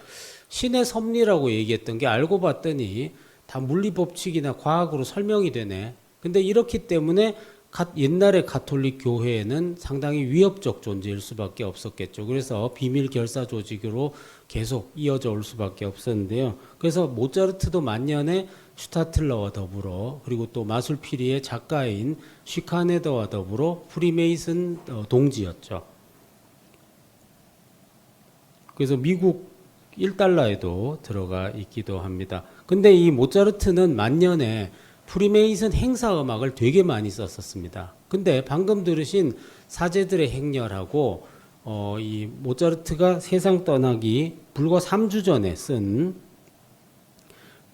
신의 섭리라고 얘기했던 게 알고 봤더니 다 물리 법칙이나 과학으로 설명이 되네. 근데 이렇기 때문에 옛날의 가톨릭 교회에는 상당히 위협적 존재일 수밖에 없었겠죠. 그래서 비밀 결사 조직으로 계속 이어져 올 수밖에 없었는데요. 그래서 모차르트도 만년에 슈타틀러와 더불어 그리고 또 마술피리의 작가인 쉬카네더와 더불어 프리메이슨 동지였죠. 그래서 미국 1달러에도 들어가 있기도 합니다. 근데 이 모차르트는 만년에 프리메이슨 행사 음악을 되게 많이 썼었습니다. 근데 방금 들으신 사제들의 행렬하고 이 모차르트가 세상 떠나기 불과 3주 전에 쓴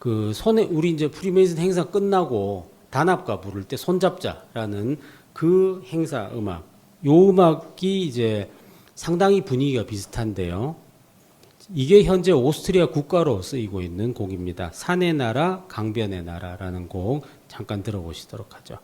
그 우리 이제 프리메이슨 행사 끝나고 단합가 부를 때 손잡자라는 그 행사 음악, 요 음악이 이제 상당히 분위기가 비슷한데요. 이게 현재 오스트리아 국가로 쓰이고 있는 곡입니다. 산의 나라, 강변의 나라라는 곡 잠깐 들어보시도록 하죠.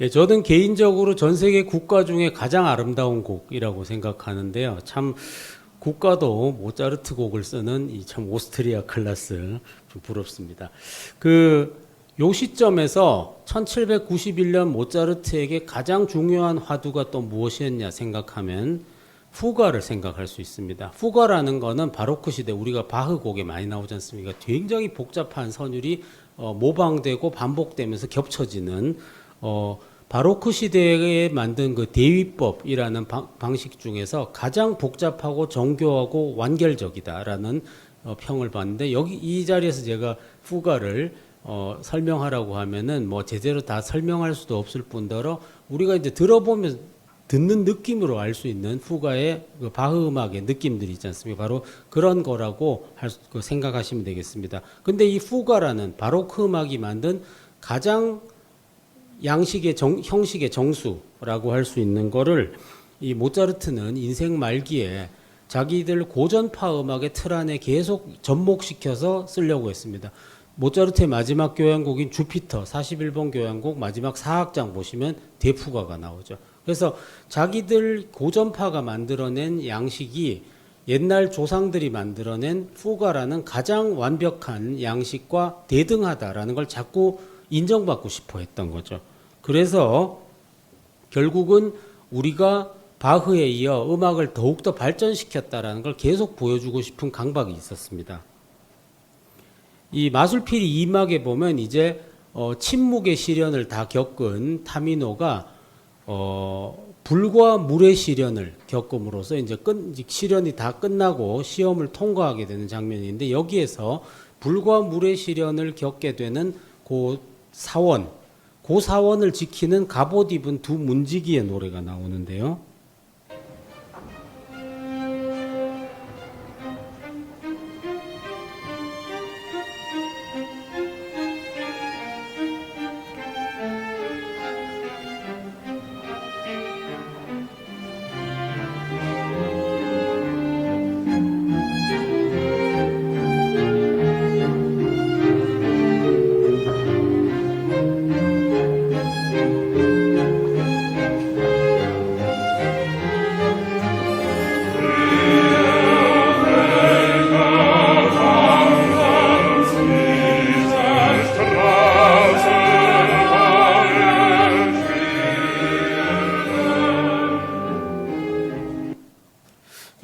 예, 저는 개인적으로 전 세계 국가 중에 가장 아름다운 곡이라고 생각하는데요. 참 국가도 모차르트 곡을 쓰는 이 참 오스트리아 클래스 좀 부럽습니다. 요 시점에서 1791년 모차르트에게 가장 중요한 화두가 또 무엇이었냐 생각하면 후가를 생각할 수 있습니다. 후가라는 거는 바로크 시대 우리가 바흐 곡에 많이 나오지 않습니까? 굉장히 복잡한 선율이 모방되고 반복되면서 겹쳐지는 바로크 시대에 만든 그 대위법이라는 방식 중에서 가장 복잡하고 정교하고 완결적이다라는 평을 받는데 여기 이 자리에서 제가 후가를 설명하라고 하면은 뭐 제대로 다 설명할 수도 없을 뿐더러 우리가 이제 들어보면 듣는 느낌으로 알 수 있는 후가의 그 바흐 음악의 느낌들이 있지 않습니까? 바로 그런 거라고 생각하시면 되겠습니다. 근데 이 후가라는 바로크 음악이 만든 가장 양식의 형식의 정수라고 할 수 있는 거를 이 모차르트는 인생 말기에 자기들 고전파 음악의 틀 안에 계속 접목시켜서 쓰려고 했습니다. 모차르트의 마지막 교향곡인 주피터 41번 교향곡 마지막 4악장 보시면 대푸가가 나오죠. 그래서 자기들 고전파가 만들어낸 양식이 옛날 조상들이 만들어낸 푸가라는 가장 완벽한 양식과 대등하다라는 걸 자꾸 인정받고 싶어 했던 거죠. 그래서 결국은 우리가 바흐에 이어 음악을 더욱더 발전시켰다라는 걸 계속 보여주고 싶은 강박이 있었습니다. 이 마술피리 2막에 보면 이제 침묵의 시련을 다 겪은 타미노가 불과 물의 시련을 겪음으로써 이제 시련이 다 끝나고 시험을 통과하게 되는 장면인데 여기에서 불과 물의 시련을 겪게 되는 그 사원을 지키는 갑옷 입은 두 문지기의 노래가 나오는데요.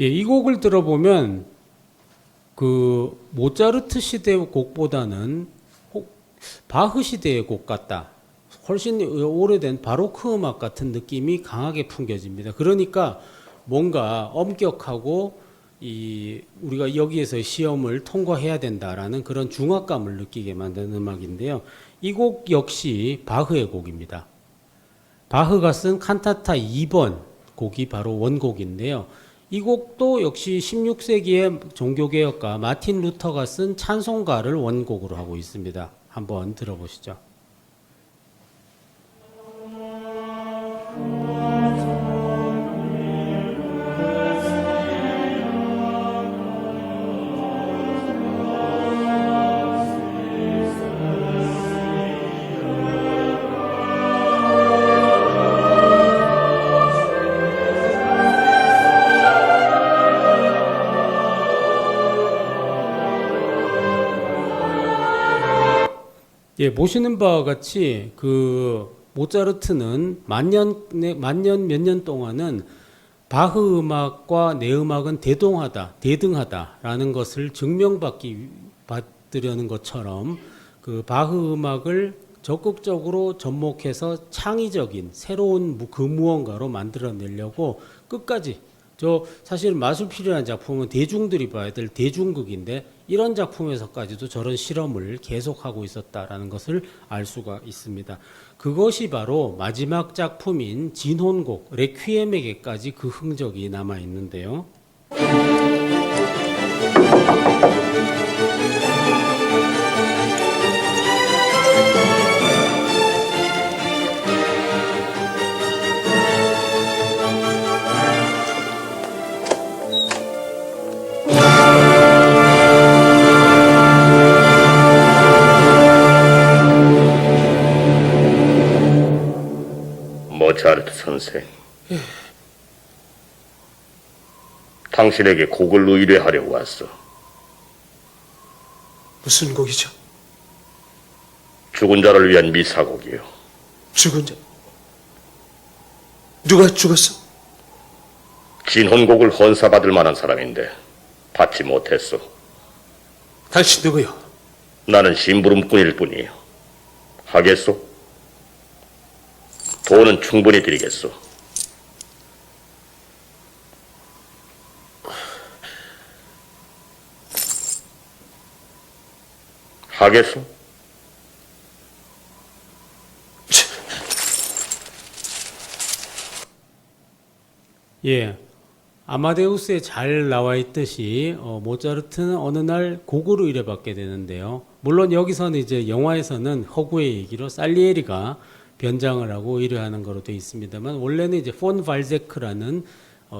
예, 이 곡을 들어보면 그 모차르트 시대의 곡보다는 바흐 시대의 곡 같다. 훨씬 오래된 바로크 음악 같은 느낌이 강하게 풍겨집니다. 그러니까 뭔가 엄격하고 우리가 여기에서 시험을 통과해야 된다라는 그런 중압감을 느끼게 만드는 음악인데요. 이 곡 역시 바흐의 곡입니다. 바흐가 쓴 칸타타 2번 곡이 바로 원곡인데요. 이 곡도 역시 16세기의 종교개혁가 마틴 루터가 쓴 찬송가를 원곡으로 하고 있습니다. 한번 들어보시죠. 예, 보시는 바와 같이 그 모차르트는 만년 몇 년 동안은 바흐 음악과 내 음악은 대등하다라는 것을 받으려는 것처럼 그 바흐 음악을 적극적으로 접목해서 창의적인 새로운 그 무언가로 만들어내려고 끝까지 사실 마술필이라는 작품은 대중들이 봐야 될 대중극인데 이런 작품에서까지도 저런 실험을 계속하고 있었다라는 것을 알 수가 있습니다. 그것이 바로 마지막 작품인 진혼곡 레퀴엠에게까지 그 흔적이 남아 있는데요. 모차르트 선생, 당신에게 곡을 의뢰하려고 왔어. 무슨 곡이죠? 죽은 자를 위한 미사곡이요. 죽은 자? 누가 죽었어? 진혼곡을 헌사받을 만한 사람인데 받지 못했어. 당신 누구요? 나는 심부름꾼일 뿐이에요. 하겠소? 돈은 충분히 드리겠소. 하겠소? 예, 아마데우스에 잘 나와 있듯이 모차르트는 어느 날 곡을 의뢰받게 되는데요. 물론 여기서는 이제 영화에서는 허구의 얘기로 살리에리가 변장을 하고 의뢰하는 거로 되어 있습니다만 원래는 이제 폰 발제크라는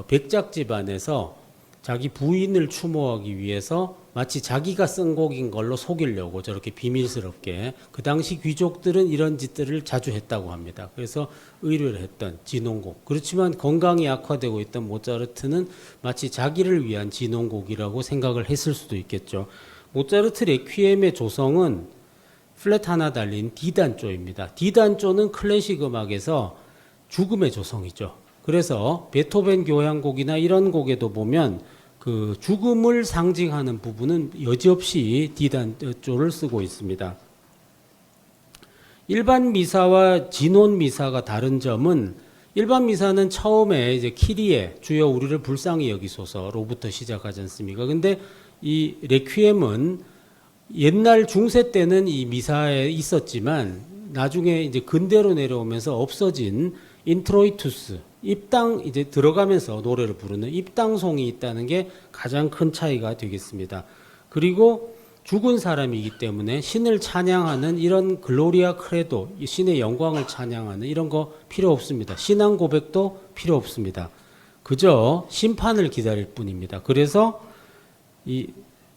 백작 집안에서 자기 부인을 추모하기 위해서 마치 자기가 쓴 곡인 걸로 속이려고 저렇게 비밀스럽게 그 당시 귀족들은 이런 짓들을 자주 했다고 합니다. 그래서 의뢰를 했던 진혼곡. 그렇지만 건강이 악화되고 있던 모차르트는 마치 자기를 위한 진혼곡이라고 생각을 했을 수도 있겠죠. 모차르트 레퀴엠의 조성은 플랫 하나 달린 D단조입니다. D단조는 클래식 음악에서 죽음의 조성이죠. 그래서 베토벤 교향곡이나 이런 곡에도 보면 그 죽음을 상징하는 부분은 여지없이 D단조를 쓰고 있습니다. 일반 미사와 진혼 미사가 다른 점은 일반 미사는 처음에 이제 키리에 주여 우리를 불쌍히 여기소서로부터 시작하지 않습니까? 근데 이 레퀴엠은 옛날 중세 때는 이 미사에 있었지만 나중에 이제 근대로 내려오면서 없어진 인트로이투스 입당 이제 들어가면서 노래를 부르는 입당송이 있다는 게 가장 큰 차이가 되겠습니다. 그리고 죽은 사람이기 때문에 신을 찬양하는 이런 글로리아 크레도 신의 영광을 찬양하는 이런 거 필요 없습니다. 신앙 고백도 필요 없습니다. 그저 심판을 기다릴 뿐입니다. 그래서 이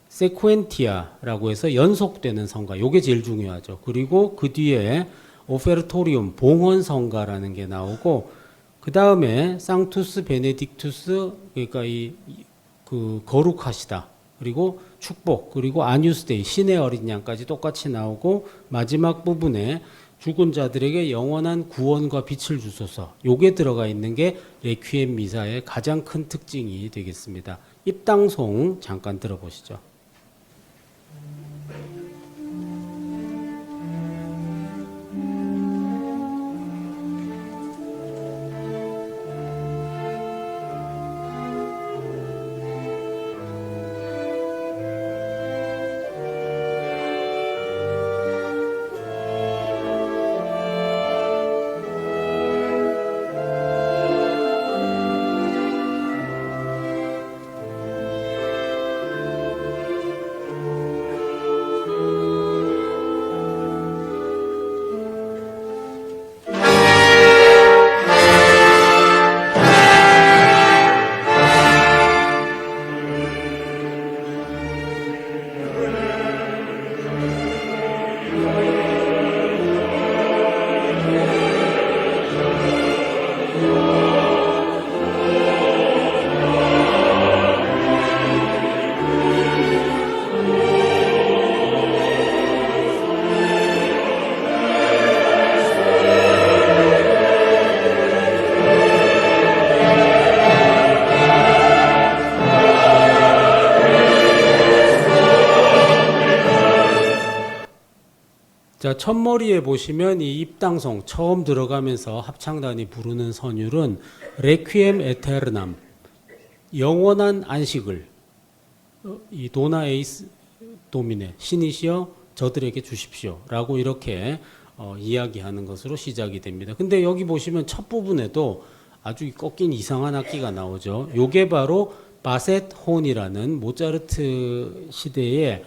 세쿠엔티아라고 해서 연속되는 성가, 요게 제일 중요하죠. 그리고 그 뒤에 오페르토리움, 봉헌성가라는 게 나오고 그 다음에 상투스 베네딕투스, 그러니까 그 거룩하시다, 그리고 축복, 그리고 아뉴스데이, 신의 어린 양까지 똑같이 나오고 마지막 부분에 죽은 자들에게 영원한 구원과 빛을 주소서. 요게 들어가 있는 게 레퀴엠 미사의 가장 큰 특징이 되겠습니다. 입당송 잠깐 들어보시죠. 자, 첫머리에 보시면 이 입당송 처음 들어가면서 합창단이 부르는 선율은 레퀴엠 에테르남, 영원한 안식을 이 도나 에이스 도미네 신이시여 저들에게 주십시오 라고 이렇게 이야기하는 것으로 시작이 됩니다. 근데 여기 보시면 첫 부분에도 아주 꺾인 이상한 악기가 나오죠. 요게 바로 바셋 혼이라는 모차르트 시대의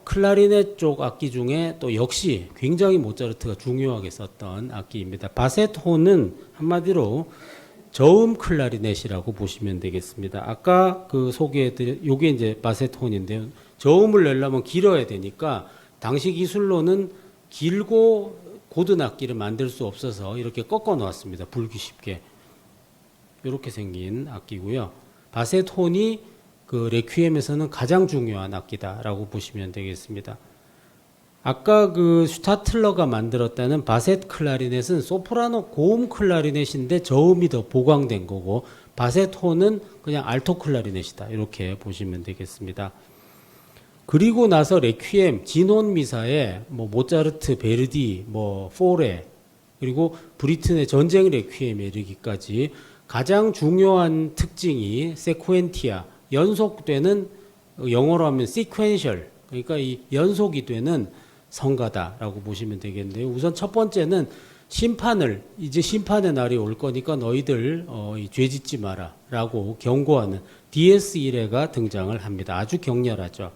클라리넷 쪽 악기 중에 또 역시 굉장히 모차르트가 중요하게 썼던 악기입니다. 바셋 혼은 한마디로 저음 클라리넷이라고 보시면 되겠습니다. 아까 그 소개해드린 요게 이제 바셋 혼인데요. 저음을 내려면 길어야 되니까 당시 기술로는 길고 고든 악기를 만들 수 없어서 이렇게 꺾어 놓았습니다. 불기 쉽게. 이렇게 생긴 악기고요. 바셋 혼이 그 레퀴엠에서는 가장 중요한 악기다라고 보시면 되겠습니다. 아까 그 슈타틀러가 만들었다는 바셋 클라리넷은 소프라노 고음 클라리넷인데 저음이 더 보강된 거고, 바셋 혼은 그냥 알토 클라리넷이다 이렇게 보시면 되겠습니다. 그리고 나서 레퀴엠, 진혼 미사에 뭐 모차르트, 베르디, 뭐 포레, 그리고 브리튼의 전쟁 레퀴엠에 이르기까지 가장 중요한 특징이 세쿠엔티아, 연속되는, 영어로 하면 시퀀셜, 그러니까 이 연속이 되는 성가다라고 보시면 되겠는데요. 우선 첫 번째는 심판을, 이제 심판의 날이 올 거니까 너희들 죄 짓지 마라라고 경고하는 디에스 이레가 등장을 합니다. 아주 격렬하죠.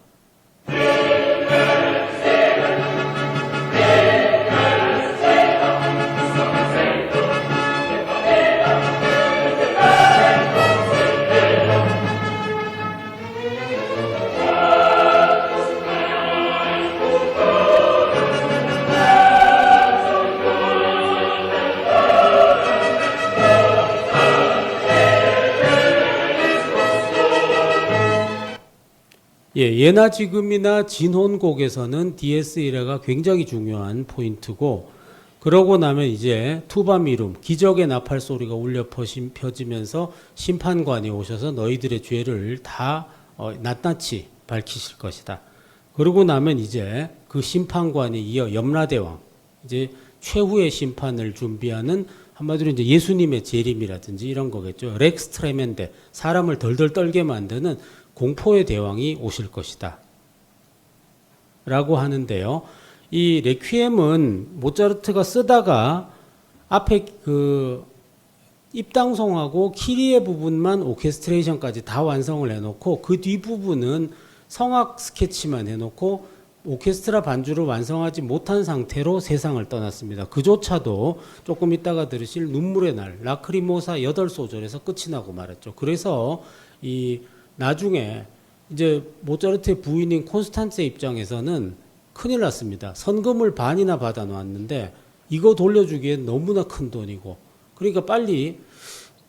예, 예나 지금이나 진혼곡에서는 디에스 이레가 굉장히 중요한 포인트고, 그러고 나면 이제 투바미룸, 기적의 나팔 소리가 울려 펴지면서 심판관이 오셔서 너희들의 죄를 다 낱낱이 밝히실 것이다. 그러고 나면 이제 그 심판관이 이어 염라대왕, 이제 최후의 심판을 준비하는, 한마디로 이제 예수님의 재림이라든지 이런 거겠죠. 렉스 트레멘데, 사람을 덜덜 떨게 만드는 공포의 대왕이 오실 것이다 라고 하는데요. 이 레퀴엠은 모차르트가 쓰다가 앞에 그 입당송하고 키리의 부분만 오케스트레이션까지 다 완성을 해놓고 그 뒷부분은 성악 스케치만 해놓고 오케스트라 반주를 완성하지 못한 상태로 세상을 떠났습니다. 그조차도 조금 이따가 들으실 눈물의 날, 라크리모사 8소절에서 끝이 나고 말았죠. 그래서 이 나중에 이제 모차르트의 부인인 콘스탄츠의 입장에서는 큰일 났습니다. 선금을 반이나 받아 놓았는데 이거 돌려주기엔 너무나 큰 돈이고, 그러니까 빨리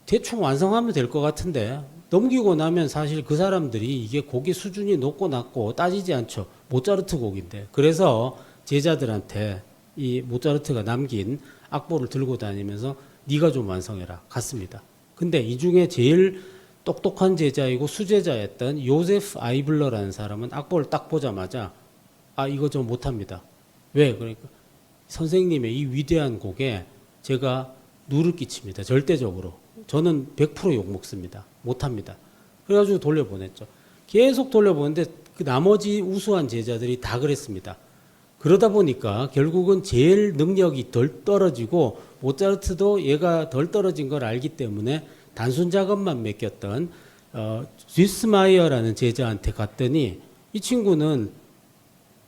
대충 완성하면 될 것 같은데 넘기고 나면 사실 그 사람들이 이게 곡의 수준이 높고 낮고 따지지 않죠. 모차르트 곡인데. 그래서 제자들한테 이 모차르트가 남긴 악보를 들고 다니면서 네가 좀 완성해라 갔습니다. 근데 이 중에 제일 똑똑한 제자이고 수제자였던 요세프 아이블러라는 사람은 악보를 딱 보자마자 아 이거 좀 못합니다. 왜? 그러니까 선생님의 이 위대한 곡에 제가 누를 끼칩니다. 절대적으로. 저는 100% 욕먹습니다. 못합니다. 그래가지고 돌려보냈죠. 계속 돌려보는데 그 나머지 우수한 제자들이 다 그랬습니다. 그러다 보니까 결국은 제일 능력이 덜 떨어지고 모차르트도 얘가 덜 떨어진 걸 알기 때문에 단순 작업만 맡겼던 쥐스마이어라는 제자한테 갔더니 이 친구는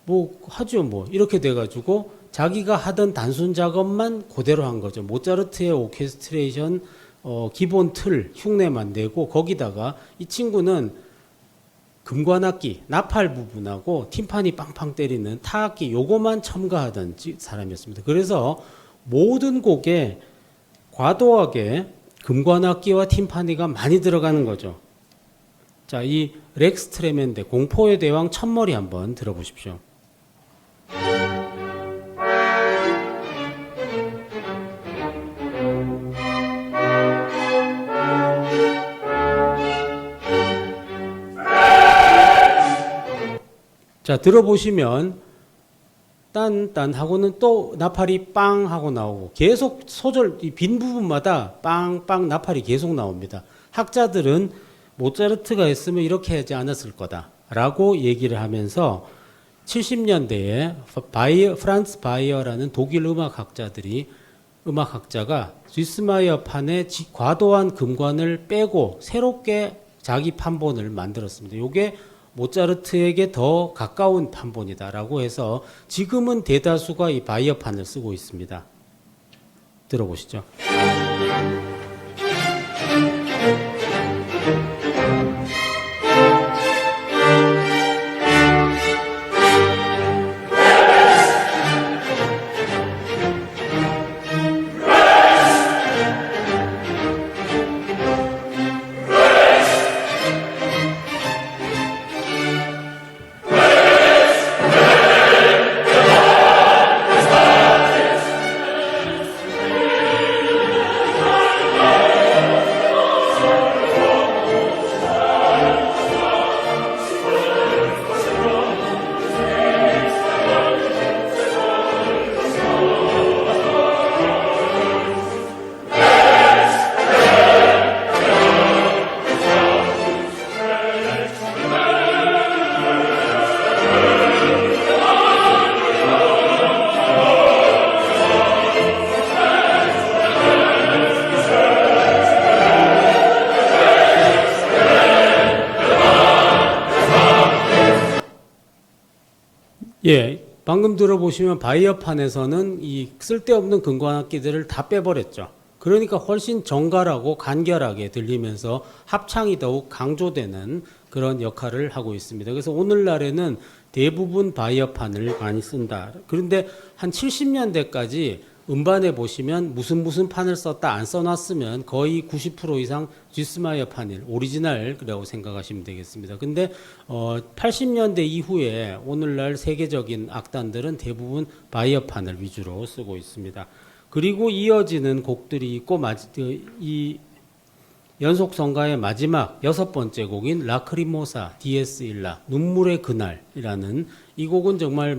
뭐 하죠 뭐 이렇게 돼가지고 자기가 하던 단순 작업만 그대로 한 거죠. 모차르트의 오케스트레이션 기본 틀 흉내만 내고 거기다가 이 친구는 금관악기 나팔 부분하고 팀파니 빵빵 때리는 타악기 요거만 첨가하던 사람이었습니다. 그래서 모든 곡에 과도하게 금관악기와 팀파니가 많이 들어가는 거죠. 자, 이 렉스 트레멘데 공포의 대왕 첫머리 한번 들어보십시오. 자, 들어보시면 딴딴 하고는 또 나팔이 빵 하고 나오고 계속 소절 이 빈 부분마다 빵빵 나팔이 계속 나옵니다. 학자들은 모차르트가 했으면 이렇게 하지 않았을 거다라고 얘기를 하면서 70년대에 프란츠 바이어라는 독일 음악학자가 쥐스마이어 판에 과도한 금관을 빼고 새롭게 자기 판본을 만들었습니다. 이게 모차르트에게 더 가까운 판본이다라고 해서 지금은 대다수가 이 바이어판을 쓰고 있습니다. 들어보시죠. 예, 방금 들어보시면 바이어판에서는 이 쓸데없는 금관악기들을 다 빼버렸죠. 그러니까 훨씬 정갈하고 간결하게 들리면서 합창이 더욱 강조되는 그런 역할을 하고 있습니다. 그래서 오늘날에는 대부분 바이어판을 많이 쓴다. 그런데 한 70년대까지 음반에 보시면 무슨 판을 썼다 안 써놨으면 거의 90% 이상 쥐스마이어 판일 오리지널이라고 생각하시면 되겠습니다. 근데 80년대 이후에 오늘날 세계적인 악단들은 대부분 바이어판을 위주로 쓰고 있습니다. 그리고 이어지는 곡들이 있고 이 연속성가의 마지막 6번째 곡인 라크리모사 디에스 일라 눈물의 그날이라는 이 곡은 정말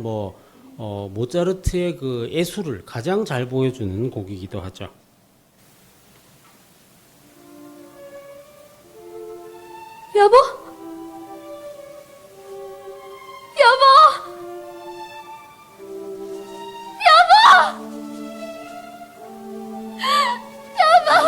모차르트의 그 예술을 가장 잘 보여주는 곡이기도 하죠. 여보? 여보! 여보! 여보!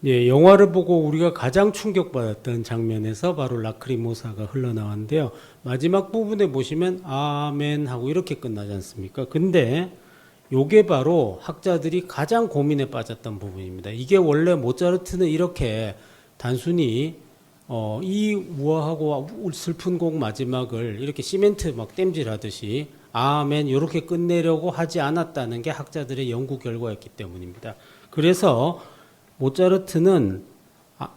예, 영화를 보고 우리가 가장 충격받았던 장면에서 바로 라크리모사가 흘러나왔는데요. 마지막 부분에 보시면 아멘 하고 이렇게 끝나지 않습니까? 근데 요게 바로 학자들이 가장 고민에 빠졌던 부분입니다. 이게 원래 모차르트는 이렇게 단순히 이 우아하고 슬픈 곡 마지막을 이렇게 시멘트 막 땜질하듯이 아멘 이렇게 끝내려고 하지 않았다는 게 학자들의 연구 결과였기 때문입니다. 그래서 모차르트는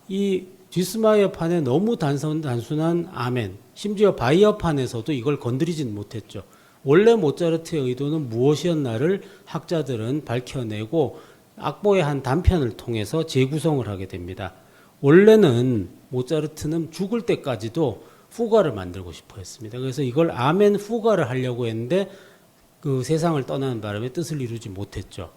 이 디스마이어판에 너무 단순한 아멘, 심지어 바이어판에서도 이걸 건드리진 못했죠. 원래 모차르트의 의도는 무엇이었나를 학자들은 밝혀내고 악보의 한 단편을 통해서 재구성을 하게 됩니다. 원래는 모차르트는 죽을 때까지도 후가를 만들고 싶어 했습니다. 그래서 이걸 아멘 후가를 하려고 했는데 그 세상을 떠나는 바람에 뜻을 이루지 못했죠.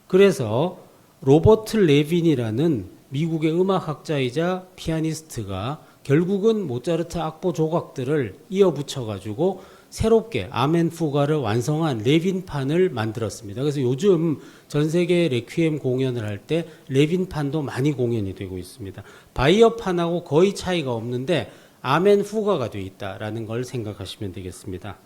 그래서 로버트 레빈이라는 미국의 음악학자이자 피아니스트가 결국은 모차르트 악보 조각들을 이어붙여가지고 새롭게 아멘 후가를 완성한 레빈판을 만들었습니다. 그래서 요즘 전 세계 레퀴엠 공연을 할 때 레빈판도 많이 공연이 되고 있습니다. 바이어판하고 거의 차이가 없는데 아멘 후가가 되어 있다라는 걸 생각하시면 되겠습니다.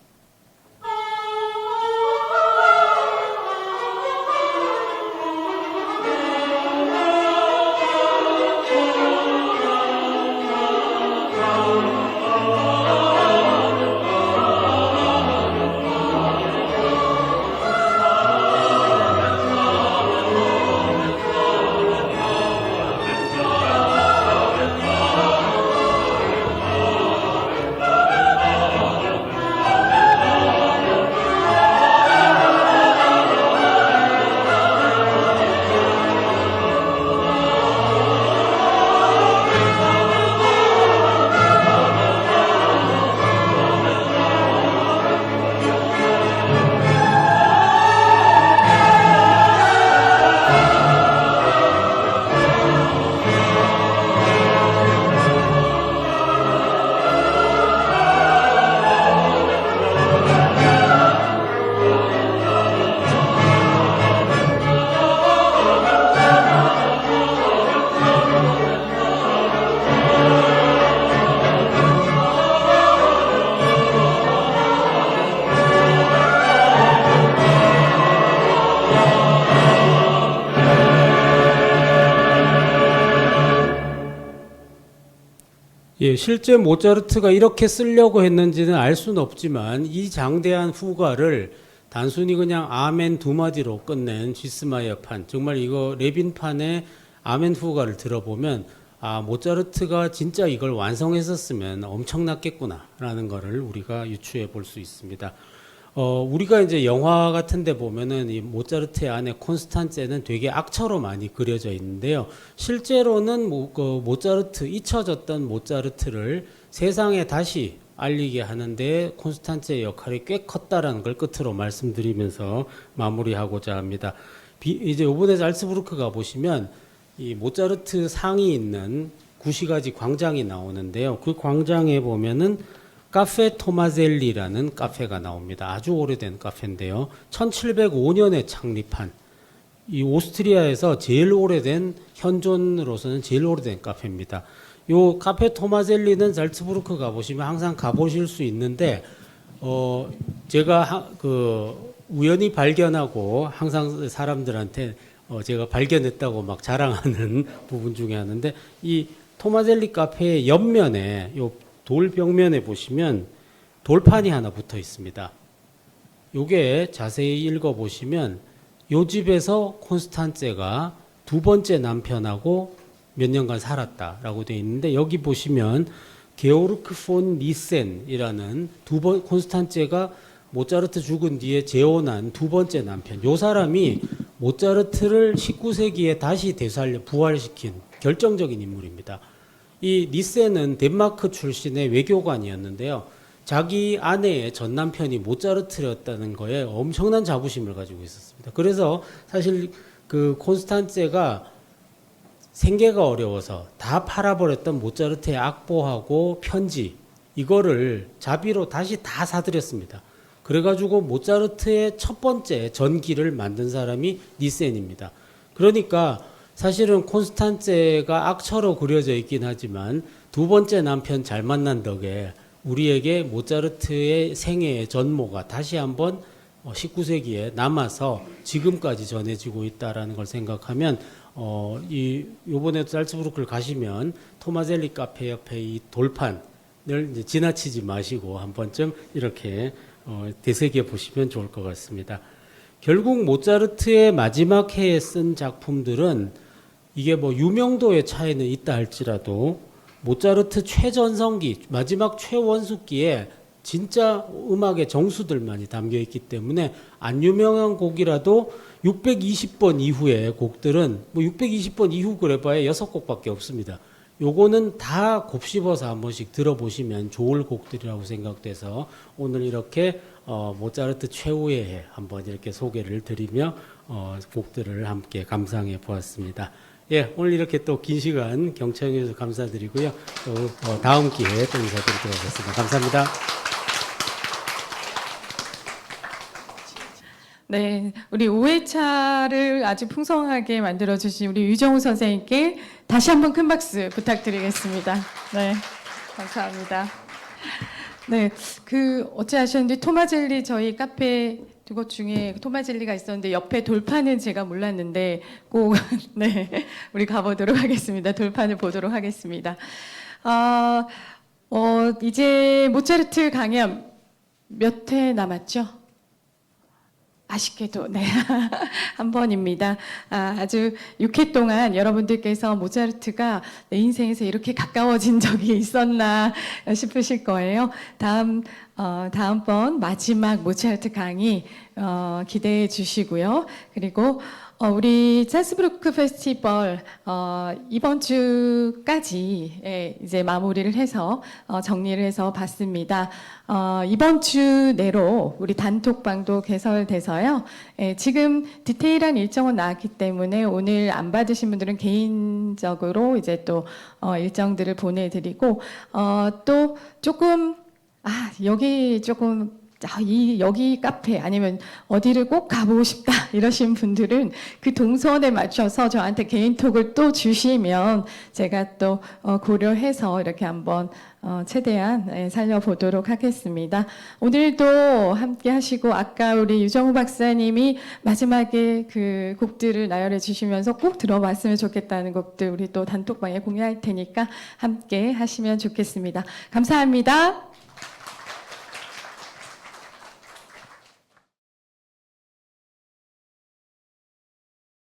예, 실제 모차르트가 이렇게 쓰려고 했는지는 알 수는 없지만 이 장대한 후가를 단순히 그냥 아멘 두 마디로 끝낸 지스마이어판, 정말 이거 레빈판의 아멘 후가를 들어보면 아, 모차르트가 진짜 이걸 완성했었으면 엄청났겠구나라는 거를 우리가 유추해 볼 수 있습니다. 우리가 이제 영화 같은 데 보면은 이 모차르트의 아내 콘스탄제는 되게 악처로 많이 그려져 있는데요. 실제로는 모차르트, 잊혀졌던 모차르트를 세상에 다시 알리게 하는데 콘스탄제의 역할이 꽤 컸다라는 걸 끝으로 말씀드리면서 마무리하고자 합니다. 이제 이번에 잘츠부르크 가 보시면 이 모차르트 상이 있는 구시가지 광장이 나오는데요. 그 광장에 보면은 카페 토마젤리라는 카페가 나옵니다. 아주 오래된 카페인데요. 1705년에 창립한 이 오스트리아에서 제일 오래된 현존으로서는 제일 오래된 카페입니다. 요 카페 토마젤리는 잘츠부르크 가보시면 항상 가보실 수 있는데 제가 우연히 발견하고 항상 사람들한테 제가 발견했다고 막 자랑하는 부분 중에 하나인데 이 토마젤리 카페의 옆면에 요 돌 벽면에 보시면 돌판이 하나 붙어 있습니다. 요게 자세히 읽어 보시면 요 집에서 콘스탄제가 두 번째 남편하고 몇 년간 살았다라고 되어 있는데 여기 보시면 게오르크 폰 니센이라는 콘스탄제가 모차르트 죽은 뒤에 재혼한 두 번째 남편, 요 사람이 모차르트를 19세기에 다시 부활시킨 결정적인 인물입니다. 이 니센은 덴마크 출신의 외교관이었는데요. 자기 아내의 전 남편이 모차르트였다는 거에 엄청난 자부심을 가지고 있었습니다. 그래서 사실 그 콘스탄제가 생계가 어려워서 다 팔아버렸던 모차르트의 악보하고 편지, 이거를 자비로 다시 다 사들였습니다. 그래가지고 모차르트의 첫 번째 전기를 만든 사람이 니센입니다. 그러니까 사실은 콘스탄제가 악처로 그려져 있긴 하지만 두 번째 남편 잘 만난 덕에 우리에게 모차르트의 생애의 전모가 다시 한번 19세기에 남아서 지금까지 전해지고 있다라는 걸 생각하면 요번에도 살츠부르크를 가시면 토마젤리 카페 옆에 이 돌판을 이제 지나치지 마시고 한 번쯤 이렇게 되새겨 보시면 좋을 것 같습니다. 결국 모차르트의 마지막 해에 쓴 작품들은 이게 뭐 유명도의 차이는 있다 할지라도 모차르트 최전성기, 마지막 최원숙기에 진짜 음악의 정수들만이 담겨 있기 때문에 안 유명한 곡이라도 620번 이후의 곡들은 뭐 620번 이후 그래봐야 6곡밖에 없습니다. 요거는 다 곱씹어서 한 번씩 들어보시면 좋을 곡들이라고 생각돼서 오늘 이렇게 모차르트 최후의 해 한번 이렇게 소개를 드리며 곡들을 함께 감상해 보았습니다. 예, 오늘 이렇게 또 긴 시간 경청해 주셔서 감사드리고요. 또 다음 기회에 또 인사드리도록 하겠습니다. 감사합니다. 네, 우리 5회차를 아주 풍성하게 만들어주신 우리 유정우 선생님께 다시 한번 큰 박수 부탁드리겠습니다. 네, 감사합니다. 네, 어찌하셨는지 토마젤리 저희 카페 두 곳 중에 토마젤리가 있었는데 옆에 돌판은 제가 몰랐는데 꼭 네, 우리 가보도록 하겠습니다. 돌판을 보도록 하겠습니다. 이제 모차르트 강연 몇 회 남았죠? 아쉽게도 네, 한 번입니다. 아주 6회 동안 여러분들께서 모차르트가 내 인생에서 이렇게 가까워진 적이 있었나 싶으실 거예요. 다음번 마지막 모차르트 강의 기대해 주시고요. 그리고 우리 살츠부르크 페스티벌 이번 주까지 이제 마무리를 해서 정리를 해서 봤습니다. 이번 주 내로 우리 단톡방도 개설돼서요. 지금 디테일한 일정은 나왔기 때문에 오늘 안 받으신 분들은 개인적으로 이제 또 일정들을 보내드리고 또 조금 여기 조금 여기 카페 아니면 어디를 꼭 가보고 싶다 이러신 분들은 그 동선에 맞춰서 저한테 개인톡을 또 주시면 제가 또 고려해서 이렇게 한번 최대한 살려보도록 하겠습니다. 오늘도 함께 하시고 아까 우리 유정우 박사님이 마지막에 그 곡들을 나열해 주시면서 꼭 들어봤으면 좋겠다는 곡들 우리 또 단톡방에 공유할 테니까 함께 하시면 좋겠습니다. 감사합니다.